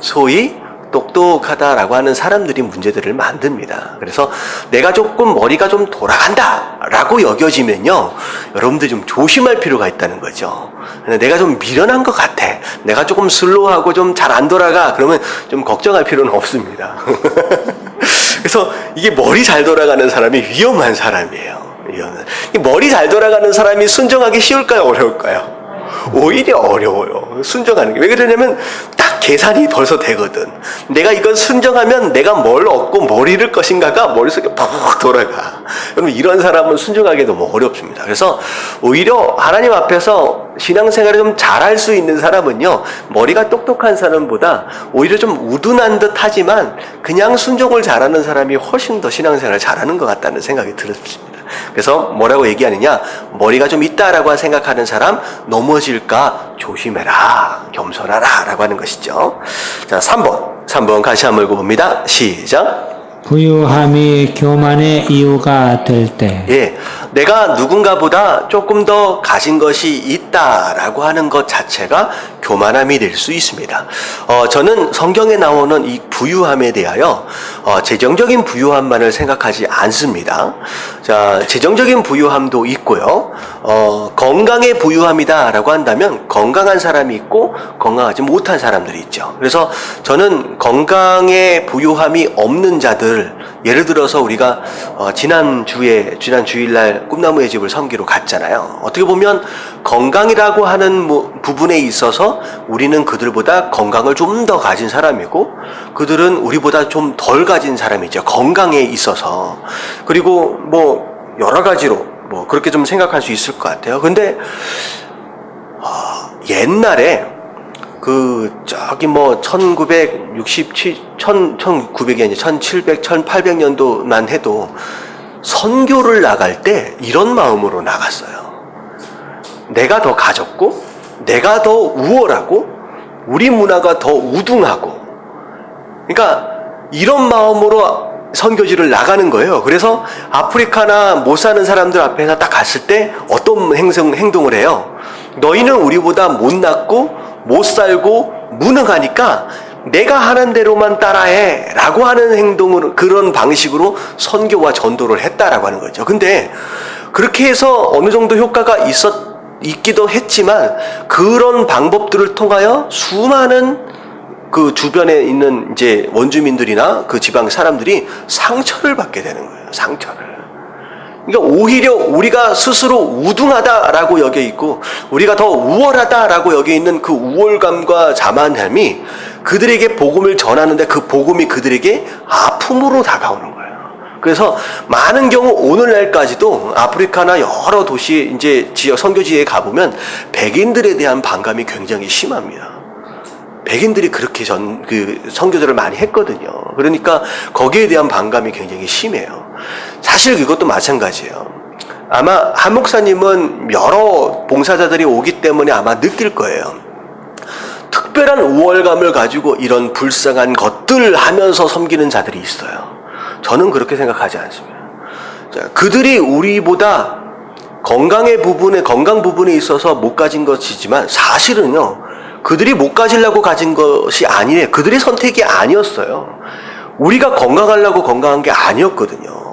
소위 똑똑하다라고 하는 사람들이 문제들을 만듭니다. 그래서 내가 조금 머리가 좀 돌아간다라고 여겨지면요, 여러분들 좀 조심할 필요가 있다는 거죠. 내가 좀 미련한 것 같아, 내가 조금 슬로우하고 좀 잘 안 돌아가, 그러면 좀 걱정할 필요는 없습니다. 그래서 이게 머리 잘 돌아가는 사람이 위험한 사람이에요. 머리 잘 돌아가는 사람이 순종하기 쉬울까요, 어려울까요? 오히려 어려워요. 순종하는 게. 왜 그러냐면 딱 계산이 벌써 되거든. 내가 이걸 순종하면 내가 뭘 얻고 뭘 잃을 것인가가 머릿속에 팍 돌아가. 그럼 이런 사람은 순종하기 너무 어렵습니다. 그래서 오히려 하나님 앞에서 신앙생활을 좀 잘할 수 있는 사람은요, 머리가 똑똑한 사람보다 오히려 좀 우둔한 듯 하지만 그냥 순종을 잘하는 사람이 훨씬 더 신앙생활을 잘하는 것 같다는 생각이 들었습니다. 그래서 뭐라고 얘기하느냐, 머리가 좀 있다라고 생각하는 사람 넘어질까 조심해라, 겸손하라 라고 하는 것이죠. 자, 3번 같이 한번 읽어봅니다. 시작. 부유함이 교만의 이유가 될 때. 예, 내가 누군가보다 조금 더 가진 것이 있다라고 하는 것 자체가 교만함이 될 수 있습니다. 저는 성경에 나오는 이 부유함에 대하여 재정적인 부유함만을 생각하지 않습니다. 자, 재정적인 부유함도 있고요. 건강의 부유함이다라고 한다면 건강한 사람이 있고 건강하지 못한 사람들이 있죠. 그래서 저는 건강의 부유함이 없는 자들, 예를 들어서 우리가 지난 주일날 꿈나무의 집을 섬기러 갔잖아요. 어떻게 보면 건강이라고 하는 부분에 있어서 우리는 그들보다 건강을 좀 더 가진 사람이고, 그들은 우리보다 좀 덜 가진 사람이죠. 건강에 있어서. 그리고 여러 가지로 그렇게 좀 생각할 수 있을 것 같아요. 근데 옛날에 1900이 아니라 1700, 1800년도만 해도 선교를 나갈 때 이런 마음으로 나갔어요. 내가 더 가졌고, 내가 더 우월하고, 우리 문화가 더 우등하고, 그러니까 이런 마음으로 선교지를 나가는 거예요. 그래서 아프리카나 못 사는 사람들 앞에서 딱 갔을 때 어떤 행동을 해요? 너희는 우리보다 못났고 못 살고 무능하니까 내가 하는 대로만 따라해 라고 하는 행동으로, 그런 방식으로 선교와 전도를 했다라고 하는 거죠. 근데 그렇게 해서 어느 정도 효과가 있기도 했지만, 그런 방법들을 통하여 수많은 그 주변에 있는 이제 원주민들이나 그 지방 사람들이 상처를 받게 되는 거예요. 상처를. 그러니까 오히려 우리가 스스로 우등하다라고 여겨 있고, 우리가 더 우월하다라고 여겨 있는 그 우월감과 자만함이 그들에게 복음을 전하는데, 그 복음이 그들에게 아픔으로 다가오는 거예요. 그래서 많은 경우 오늘날까지도 아프리카나 여러 도시 이제 지역 선교지에 가보면 백인들에 대한 반감이 굉장히 심합니다. 백인들이 그렇게 선교들을 많이 했거든요. 그러니까 거기에 대한 반감이 굉장히 심해요. 사실 이것도 마찬가지예요. 아마 한 목사님은 여러 봉사자들이 오기 때문에 아마 느낄 거예요. 특별한 우월감을 가지고 이런 불쌍한 것들 하면서 섬기는 자들이 있어요. 저는 그렇게 생각하지 않습니다. 자, 그들이 우리보다 건강 부분에 있어서 못 가진 것이지만, 사실은요, 그들이 못 가지려고 가진 것이 아니에요. 그들의 선택이 아니었어요. 우리가 건강하려고 건강한 게 아니었거든요.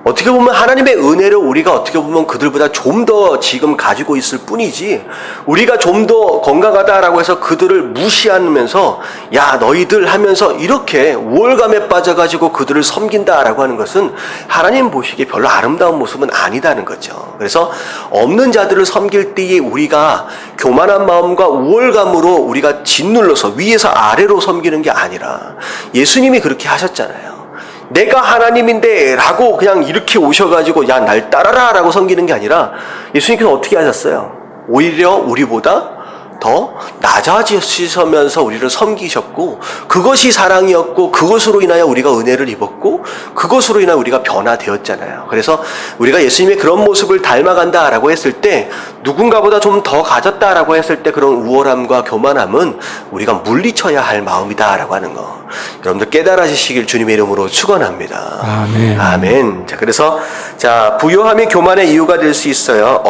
어떻게 보면 하나님의 은혜를 우리가 어떻게 보면 그들보다 좀 더 지금 가지고 있을 뿐이지, 우리가 좀 더 건강하다라고 해서 그들을 무시하면서 야 너희들 하면서 이렇게 우월감에 빠져가지고 그들을 섬긴다라고 하는 것은 하나님 보시기에 별로 아름다운 모습은 아니다는 거죠. 그래서 없는 자들을 섬길 때에 우리가 교만한 마음과 우월감으로 우리가 짓눌러서 위에서 아래로 섬기는 게 아니라, 예수님이 그렇게 하셨잖아요. 내가 하나님인데 라고 그냥 이렇게 오셔가지고 야 날 따라라 라고 섬기는 게 아니라, 예수님께서 어떻게 하셨어요? 오히려 우리보다 더 낮아지시면서 우리를 섬기셨고, 그것이 사랑이었고, 그것으로 인하여 우리가 은혜를 입었고, 그것으로 인하여 우리가 변화되었잖아요. 그래서 우리가 예수님의 그런 모습을 닮아간다라고 했을 때, 누군가보다 좀 더 가졌다라고 했을 때 그런 우월함과 교만함은 우리가 물리쳐야 할 마음이다라고 하는 거, 여러분들 깨달아지시길 주님의 이름으로 축원합니다. 아멘. 아멘. 자, 그래서 부요함이 교만의 이유가 될 수 있어요.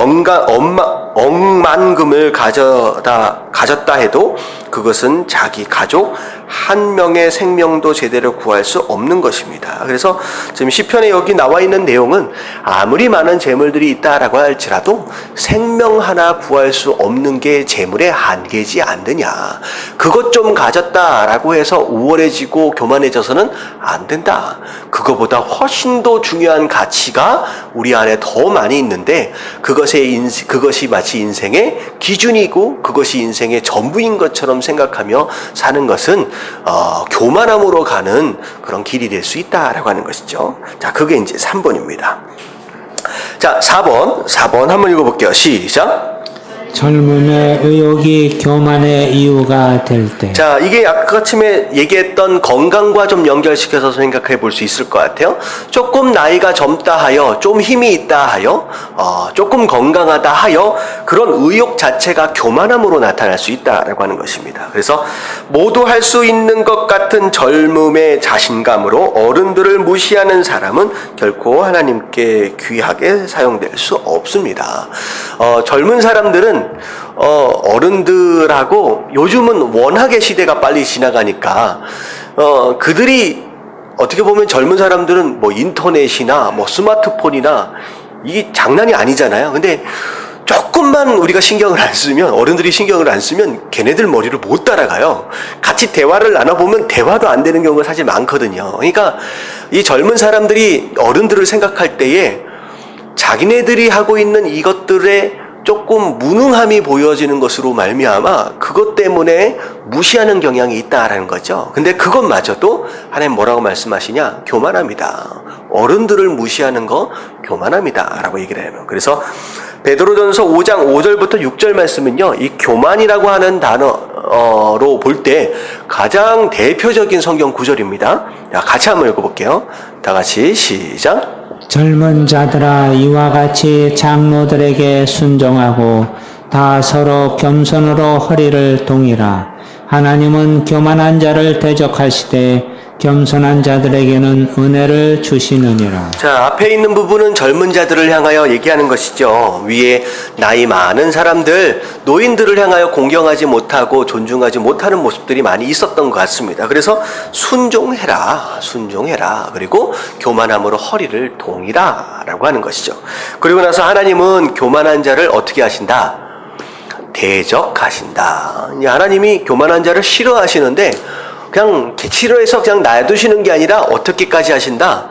억만금을 가졌다 해도 그것은 자기 가족 한 명의 생명도 제대로 구할 수 없는 것입니다. 그래서 지금 시편에 여기 나와 있는 내용은 아무리 많은 재물들이 있다라고 할지라도 생명 하나 구할 수 없는 게 재물의 한계지 않느냐. 그것 좀 가졌다라고 해서 우월해지고 교만해져서는 안 된다. 그거보다 훨씬 더 중요한 가치가 우리 안에 더 많이 있는데 그것이 마치 인생의 기준이고 그것이 인생의 전부인 것처럼 생각하며 사는 것은 교만함으로 가는 그런 길이 될 수 있다라고 하는 것이죠. 자, 그게 이제 3번입니다. 자, 4번 한번 읽어볼게요. 시작. 젊음의 의욕이 교만의 이유가 될 때. 자, 이게 아까쯤에 얘기했던 건강과 좀 연결시켜서 생각해 볼 수 있을 것 같아요. 조금 나이가 젊다 하여, 좀 힘이 있다 하여, 조금 건강하다 하여 그런 의욕 자체가 교만함으로 나타날 수 있다라고 하는 것입니다. 그래서 모두 할 수 있는 것 같은 젊음의 자신감으로 어른들을 무시하는 사람은 결코 하나님께 귀하게 사용될 수 없습니다. 젊은 사람들은 어른들하고 요즘은 워낙에 시대가 빨리 지나가니까 그들이 어떻게 보면 젊은 사람들은 뭐 인터넷이나 뭐 스마트폰이나 이게 장난이 아니잖아요. 근데 조금만 우리가 신경을 안 쓰면, 어른들이 신경을 안 쓰면 걔네들 머리를 못 따라가요. 같이 대화를 나눠보면 대화도 안 되는 경우가 사실 많거든요. 그러니까 이 젊은 사람들이 어른들을 생각할 때에 자기네들이 하고 있는 이것들에 조금 무능함이 보여지는 것으로 말미암아 그것 때문에 무시하는 경향이 있다라는 거죠. 근데 그것마저도 하나님 뭐라고 말씀하시냐? 교만합니다. 어른들을 무시하는 거 교만합니다 라고 얘기를 해요. 그래서 베드로전서 5장 5절부터 6절 말씀은요, 이 교만이라고 하는 단어로 볼 때 가장 대표적인 성경 구절입니다. 같이 한번 읽어볼게요. 다 같이 시작. 젊은 자들아 이와 같이 장로들에게 순종하고 다 서로 겸손으로 허리를 동이라. 하나님은 교만한 자를 대적하시되 겸손한 자들에게는 은혜를 주시느니라. 자, 앞에 있는 부분은 젊은 자들을 향하여 얘기하는 것이죠. 위에 나이 많은 사람들, 노인들을 향하여 공경하지 못하고 존중하지 못하는 모습들이 많이 있었던 것 같습니다. 그래서 순종해라. 그리고 교만함으로 허리를 동이라 라고 하는 것이죠. 그리고 나서 하나님은 교만한 자를 어떻게 하신다? 대적하신다. 하나님이 교만한 자를 싫어하시는데 그냥 싫어해서 그냥 놔두시는 게 아니라 어떻게까지 하신다?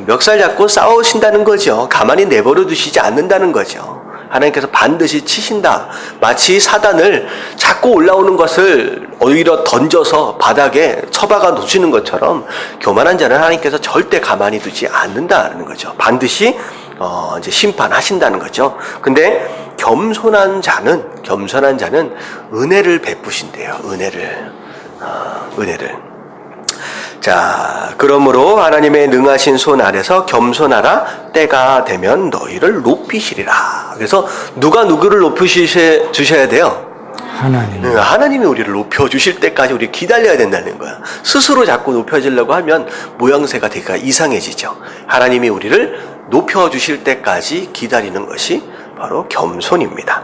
멱살 잡고 싸우신다는 거죠. 가만히 내버려 두시지 않는다는 거죠. 하나님께서 반드시 치신다. 마치 사단을 자꾸 올라오는 것을 오히려 던져서 바닥에 처박아 놓으시는 것처럼 교만한 자는 하나님께서 절대 가만히 두지 않는다는 거죠. 반드시 이제 심판하신다는 거죠. 근데 겸손한 자는 은혜를 베푸신대요. 은혜를. 자, 그러므로 하나님의 능하신 손 아래서 겸손하라. 때가 되면 너희를 높이시리라. 그래서 누가 누구를 높이주셔야 돼요? 하나님이 우리를 높여주실 때까지 우리 기다려야 된다는 거야. 스스로 자꾸 높여지려고 하면 모양새가 되게 이상해지죠. 하나님이 우리를 높여주실 때까지 기다리는 것이 바로 겸손입니다.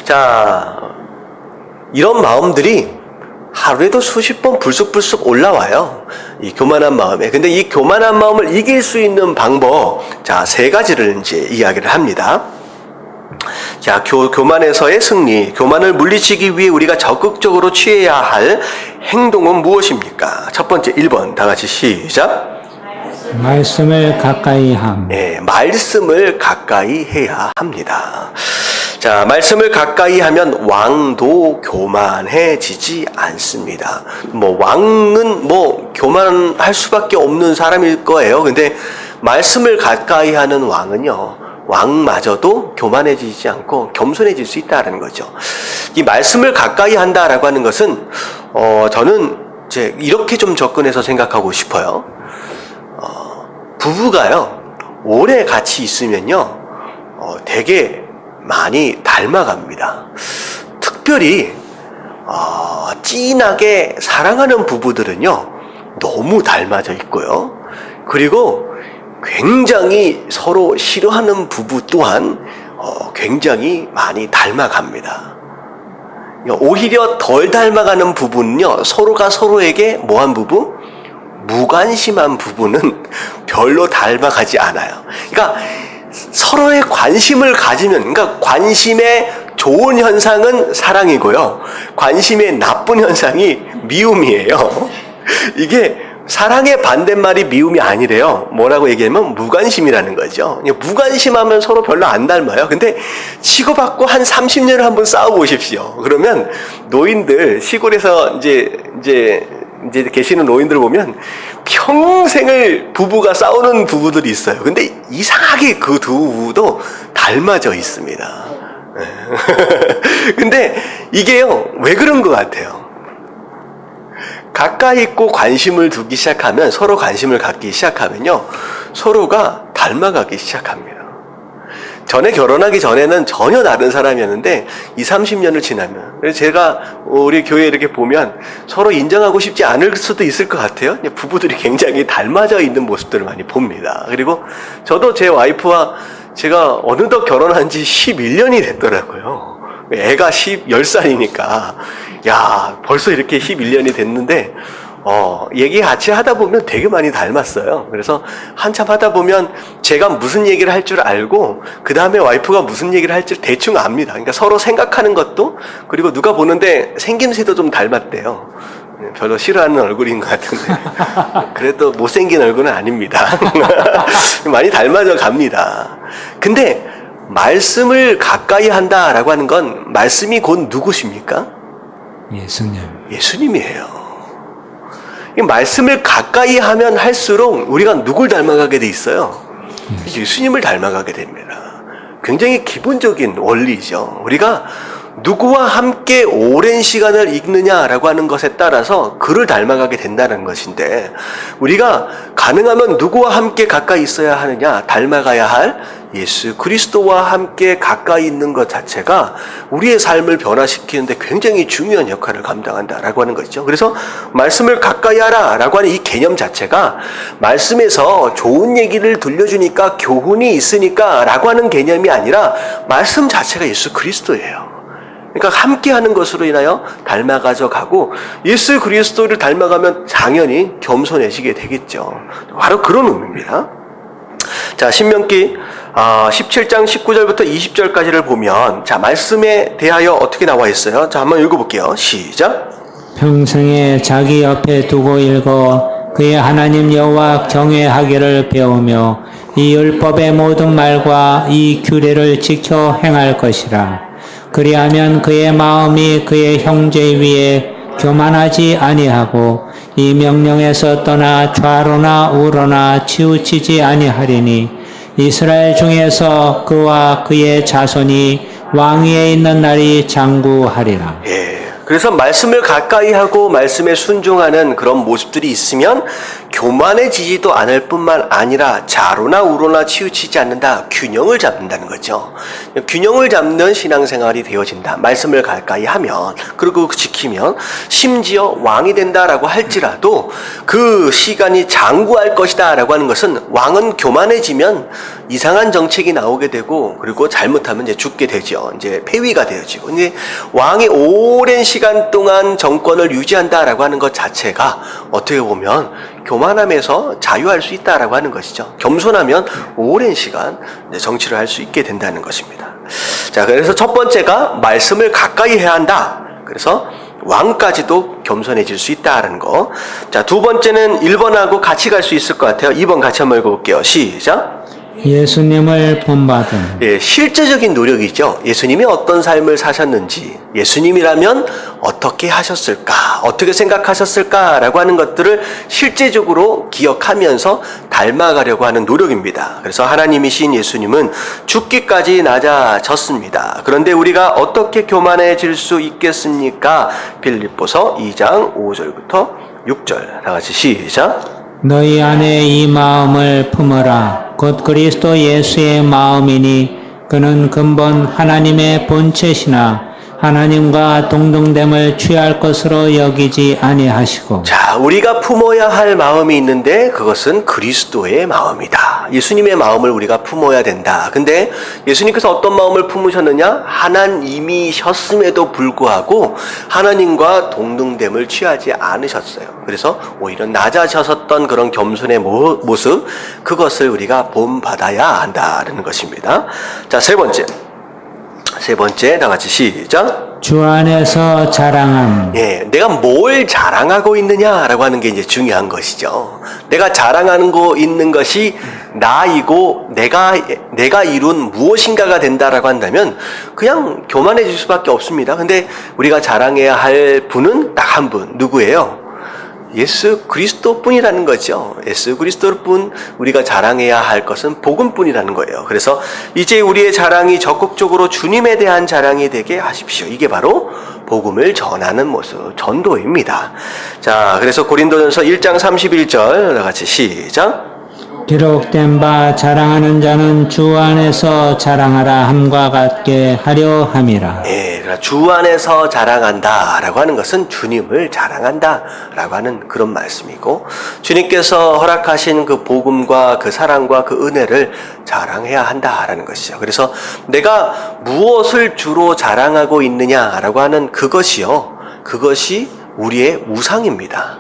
자, 이런 마음들이 하루에도 수십 번 불쑥불쑥 올라와요. 이 교만한 마음에. 근데 이 교만한 마음을 이길 수 있는 방법, 자, 3가지를 이제 이야기를 합니다. 자, 교만에서의 승리. 교만을 물리치기 위해 우리가 적극적으로 취해야 할 행동은 무엇입니까? 첫 번째, 1번. 다 같이 시작. 말씀을 가까이 함. 네, 말씀을 가까이 해야 합니다. 자, 말씀을 가까이 하면 왕도 교만해지지 않습니다. 왕은 교만할 수밖에 없는 사람일 거예요. 근데 말씀을 가까이 하는 왕은요, 왕마저도 교만해지지 않고 겸손해질 수 있다는 거죠. 이 말씀을 가까이 한다라고 하는 것은, 저는 이제 이렇게 좀 접근해서 생각하고 싶어요. 부부가요, 오래 같이 있으면요, 되게 많이 닮아갑니다. 특별히 진하게 사랑하는 부부들은요, 너무 닮아져 있고요. 그리고 굉장히 서로 싫어하는 부부 또한 굉장히 많이 닮아갑니다. 오히려 덜 닮아가는 부분은요, 서로가 서로에게 뭐한 부부? 무관심한 부분은 별로 닮아가지 않아요. 그러니까 서로의 관심을 가지면, 그러니까 관심의 좋은 현상은 사랑이고요, 관심의 나쁜 현상이 미움이에요. 이게 사랑의 반대말이 미움이 아니래요. 뭐라고 얘기하면 무관심이라는 거죠. 무관심하면 서로 별로 안 닮아요. 근데 치고받고 한 30년을 한번 싸워보십시오. 그러면 노인들, 시골에서 이제 계시는 노인들 보면 평생을 부부가 싸우는 부부들이 있어요. 근데 이상하게 그 두 부부도 닮아져 있습니다. 근데 이게요, 왜 그런 것 같아요? 가까이 있고 관심을 두기 시작하면, 서로 관심을 갖기 시작하면요, 서로가 닮아가기 시작합니다. 전에 결혼하기 전에는 전혀 다른 사람이었는데 20-30년을 지나면, 그래서 제가 우리 교회 이렇게 보면 서로 인정하고 싶지 않을 수도 있을 것 같아요. 부부들이 굉장히 닮아져 있는 모습들을 많이 봅니다. 그리고 저도 제 와이프와 제가 어느덧 결혼한 지 11년이 됐더라고요. 애가 10살이니까 야, 벌써 이렇게 11년이 됐는데 얘기 같이 하다 보면 되게 많이 닮았어요. 그래서 한참 하다 보면 제가 무슨 얘기를 할 줄 알고 그 다음에 와이프가 무슨 얘기를 할지 대충 압니다. 그러니까 서로 생각하는 것도, 그리고 누가 보는데 생김새도 좀 닮았대요. 별로 싫어하는 얼굴인 것 같은데 그래도 못생긴 얼굴은 아닙니다. 많이 닮아져 갑니다. 근데 말씀을 가까이 한다라고 하는 건, 말씀이 곧 누구십니까? 예수님. 예수님이에요. 이 말씀을 가까이 하면 할수록 우리가 누굴 닮아가게 돼 있어요? 예수님을 닮아가게 됩니다. 굉장히 기본적인 원리죠. 우리가 누구와 함께 오랜 시간을 읽느냐라고 하는 것에 따라서 그를 닮아가게 된다는 것인데, 우리가 가능하면 누구와 함께 가까이 있어야 하느냐? 닮아가야 할 예수 그리스도와 함께 가까이 있는 것 자체가 우리의 삶을 변화시키는데 굉장히 중요한 역할을 감당한다라고 하는 것이죠. 그래서 말씀을 가까이 하라라고 하는 이 개념 자체가 말씀에서 좋은 얘기를 들려주니까, 교훈이 있으니까 라고 하는 개념이 아니라 말씀 자체가 예수 그리스도예요. 그러니까 함께하는 것으로 인하여 닮아가져 가고, 예수 그리스도를 닮아가면 당연히 겸손해지게 되겠죠. 바로 그런 의미입니다. 자, 신명기 17장 19절부터 20절까지를 보면, 자, 말씀에 대하여 어떻게 나와 있어요? 자, 한번 읽어볼게요. 시작. 평생에 자기 옆에 두고 읽어 그의 하나님 여호와 경외하기를 배우며 이 율법의 모든 말과 이 규례를 지켜 행할 것이라. 그리하면 그의 마음이 그의 형제 위에 교만하지 아니하고 이 명령에서 떠나 좌로나 우로나 치우치지 아니하리니 이스라엘 중에서 그와 그의 자손이 왕위에 있는 날이 장구하리라. 그래서 말씀을 가까이 하고 말씀에 순종하는 그런 모습들이 있으면 교만해지지도 않을 뿐만 아니라 좌로나 우로나 치우치지 않는다, 균형을 잡는다는 거죠. 균형을 잡는 신앙생활이 되어진다. 말씀을 가까이 하면, 그리고 지키면, 심지어 왕이 된다라고 할지라도 그 시간이 장구할 것이다 라고 하는 것은, 왕은 교만해지면 이상한 정책이 나오게 되고, 그리고 잘못하면 이제 죽게 되죠. 이제 폐위가 되어지고. 근데 왕이 오랜 시간 동안 정권을 유지한다라고 하는 것 자체가 어떻게 보면 교만함에서 자유할 수 있다라고 하는 것이죠. 겸손하면 오랜 시간 정치를 할 수 있게 된다는 것입니다. 자, 그래서 첫 번째가 말씀을 가까이 해야 한다. 그래서 왕까지도 겸손해질 수 있다라는 거. 자, 두 번째는 1번하고 같이 갈 수 있을 것 같아요. 2번 같이 한번 읽어볼게요. 시작. 예수님을 본받음. 실제적인 노력이죠. 예수님이 어떤 삶을 사셨는지, 예수님이라면 어떻게 하셨을까, 어떻게 생각하셨을까라고 하는 것들을 실제적으로 기억하면서 닮아가려고 하는 노력입니다. 그래서 하나님이신 예수님은 죽기까지 낮아졌습니다. 그런데 우리가 어떻게 교만해질 수 있겠습니까? 빌립보서 2장 5절부터 6절 다 같이 시작. 너희 안에 이 마음을 품어라. 곧 그리스도 예수의 마음이니 그는 근본 하나님의 본체시나 하나님과 동등됨을 취할 것으로 여기지 아니하시고 자, 우리가 품어야 할 마음이 있는데 그것은 그리스도의 마음이다. 예수님의 마음을 우리가 품어야 된다. 근데 예수님께서 어떤 마음을 품으셨느냐? 하나님이셨음에도 불구하고 하나님과 동등됨을 취하지 않으셨어요. 그래서 오히려 낮아졌었던 그런 겸손의 모습, 그것을 우리가 본받아야 한다는 것입니다. 자, 세 번째 다 같이 시작. 주 안에서 자랑함. 예, 내가 뭘 자랑하고 있느냐라고 하는 게 이제 중요한 것이죠. 내가 자랑하는 거 있는 것이 나이고 내가 이룬 무엇인가가 된다라고 한다면 그냥 교만해질 수밖에 없습니다. 근데 우리가 자랑해야 할 분은 딱 한 분, 누구예요? 예수 그리스도뿐이라는 거죠. 예수 그리스도뿐 우리가 자랑해야 할 것은 복음뿐이라는 거예요. 그래서 이제 우리의 자랑이 적극적으로 주님에 대한 자랑이 되게 하십시오. 이게 바로 복음을 전하는 모습, 전도입니다. 자, 그래서 고린도전서 1장 31절 같이 시작. 기록된 바 자랑하는 자는 주 안에서 자랑하라 함과 같게 하려 함이라. 예, 그러니까 주 안에서 자랑한다라고 하는 것은 주님을 자랑한다라고 하는 그런 말씀이고, 주님께서 허락하신 그 복음과 그 사랑과 그 은혜를 자랑해야 한다라는 것이죠. 그래서 내가 무엇을 주로 자랑하고 있느냐라고 하는 그것이 우리의 우상입니다.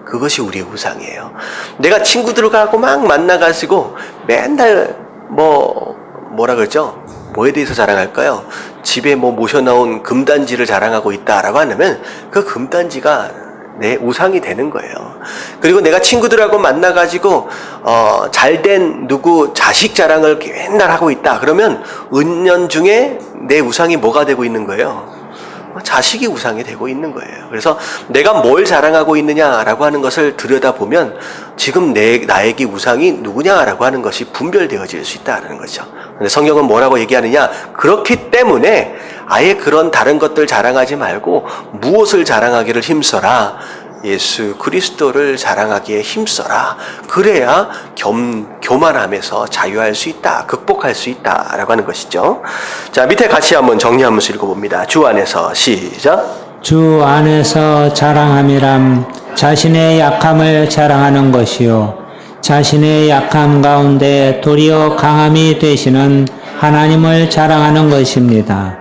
그것이 우리의 우상이에요. 내가 친구들하고 막 만나가지고 맨날 뭐라 그러죠? 뭐에 대해서 자랑할까요? 집에 모셔놓은 금단지를 자랑하고 있다라고 하면 그 금단지가 내 우상이 되는 거예요. 그리고 내가 친구들하고 만나가지고 잘된 누구 자식 자랑을 맨날 하고 있다. 그러면 은연중에 내 우상이 뭐가 되고 있는 거예요? 자식이 우상이 되고 있는 거예요. 그래서 내가 뭘 자랑하고 있느냐라고 하는 것을 들여다보면 지금 나에게 우상이 누구냐라고 하는 것이 분별되어질 수 있다는 거죠. 근데 성경은 뭐라고 얘기하느냐? 그렇기 때문에 아예 그런 다른 것들 자랑하지 말고 무엇을 자랑하기를 힘써라. 예수 그리스도를 자랑하기에 힘써라. 그래야 교만함에서 자유할 수 있다. 극복할 수 있다라고 하는 것이죠. 자, 밑에 같이 한번 정리하면서 읽어봅니다. 주 안에서 시작. 주 안에서 자랑함이란 자신의 약함을 자랑하는 것이요 자신의 약함 가운데 도리어 강함이 되시는 하나님을 자랑하는 것입니다.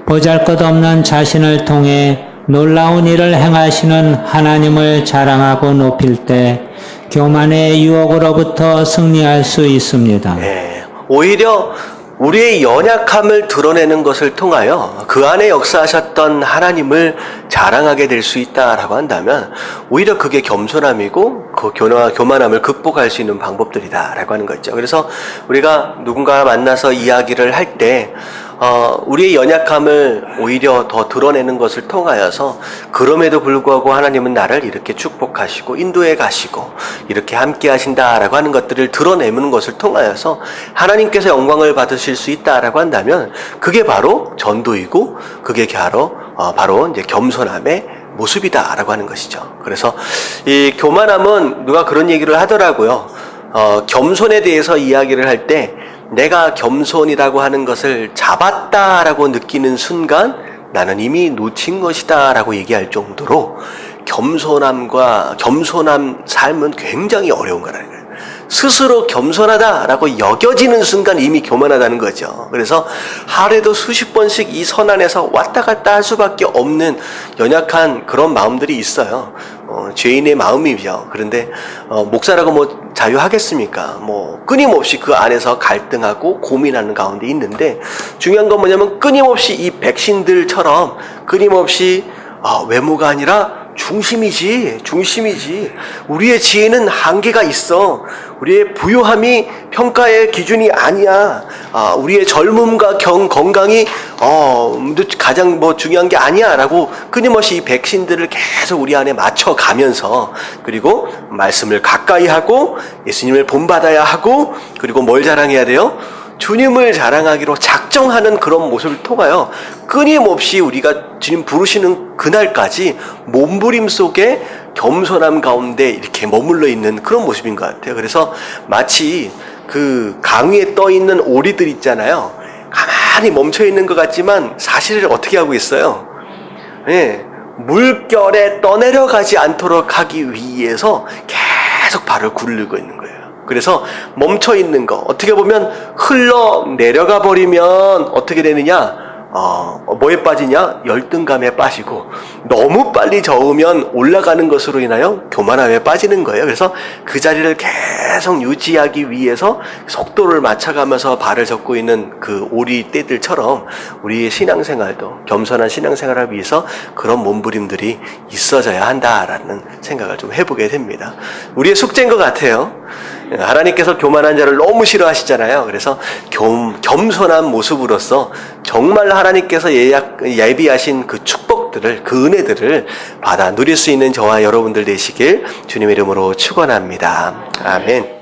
보잘것없는 자신을 통해 놀라운 일을 행하시는 하나님을 자랑하고 높일 때 교만의 유혹으로부터 승리할 수 있습니다. 네, 오히려 우리의 연약함을 드러내는 것을 통하여 그 안에 역사하셨던 하나님을 자랑하게 될 수 있다라고 한다면 오히려 그게 겸손함이고 그 교만함을 극복할 수 있는 방법들이다라고 하는 거죠. 그래서 우리가 누군가 만나서 이야기를 할 때 우리의 연약함을 오히려 더 드러내는 것을 통하여서 그럼에도 불구하고 하나님은 나를 이렇게 축복하시고 인도해 가시고 이렇게 함께 하신다라고 하는 것들을 드러내는 것을 통하여서 하나님께서 영광을 받으실 수 있다라고 한다면 그게 바로 전도이고 그게 바로 이제 겸손함의 모습이다라고 하는 것이죠. 그래서 이 교만함은 누가 그런 얘기를 하더라고요. 겸손에 대해서 이야기를 할 때 내가 겸손이라고 하는 것을 잡았다라고 느끼는 순간 나는 이미 놓친 것이다라고 얘기할 정도로 겸손한 삶은 굉장히 어려운 거라는 거예요. 스스로 겸손하다라고 여겨지는 순간 이미 교만하다는 거죠. 그래서 하루에도 수십 번씩 이 선 안에서 왔다 갔다 할 수밖에 없는 연약한 그런 마음들이 있어요. 죄인의 마음이죠. 그런데 목사라고 자유하겠습니까? 끊임없이 그 안에서 갈등하고 고민하는 가운데 있는데 중요한 건 뭐냐면 끊임없이 이 백신들처럼 끊임없이 외모가 아니라 중심이지. 우리의 지혜는 한계가 있어. 우리의 부유함이 평가의 기준이 아니야. 우리의 젊음과 건강이 가장 중요한 게 아니야. 라고 끊임없이 이 백신들을 계속 우리 안에 맞춰가면서 그리고 말씀을 가까이 하고 예수님을 본받아야 하고 그리고 뭘 자랑해야 돼요? 주님을 자랑하기로 작정하는 그런 모습을 통하여 끊임없이 우리가 주님 부르시는 그날까지 몸부림 속에 겸손함 가운데 이렇게 머물러 있는 그런 모습인 것 같아요. 그래서 마치 그 강위에 떠 있는 오리들 있잖아요. 가만히 가만히 멈춰 있는 것 같지만 사실 어떻게 하고 있어요? 예, 물결에 떠내려가지 않도록 하기 위해서 계속 발을 굴리고 있는 거예요. 그래서 멈춰 있는 거, 어떻게 보면 흘러 내려가 버리면 어떻게 되느냐? 뭐에 빠지냐? 열등감에 빠지고, 너무 빨리 저으면 올라가는 것으로 인하여 교만함에 빠지는 거예요. 그래서 그 자리를 계속 유지하기 위해서 속도를 맞춰가면서 발을 젓고 있는 그 오리떼들처럼 우리의 신앙생활도, 겸손한 신앙생활을 위해서 그런 몸부림들이 있어져야 한다라는 생각을 좀 해보게 됩니다. 우리의 숙제인 것 같아요. 하나님께서 교만한 자를 너무 싫어하시잖아요. 그래서 겸손한 모습으로서 정말 하나님께서 예비하신 그 축복들을, 그 은혜들을 받아 누릴 수 있는 저와 여러분들 되시길 주님의 이름으로 축원합니다. 아멘.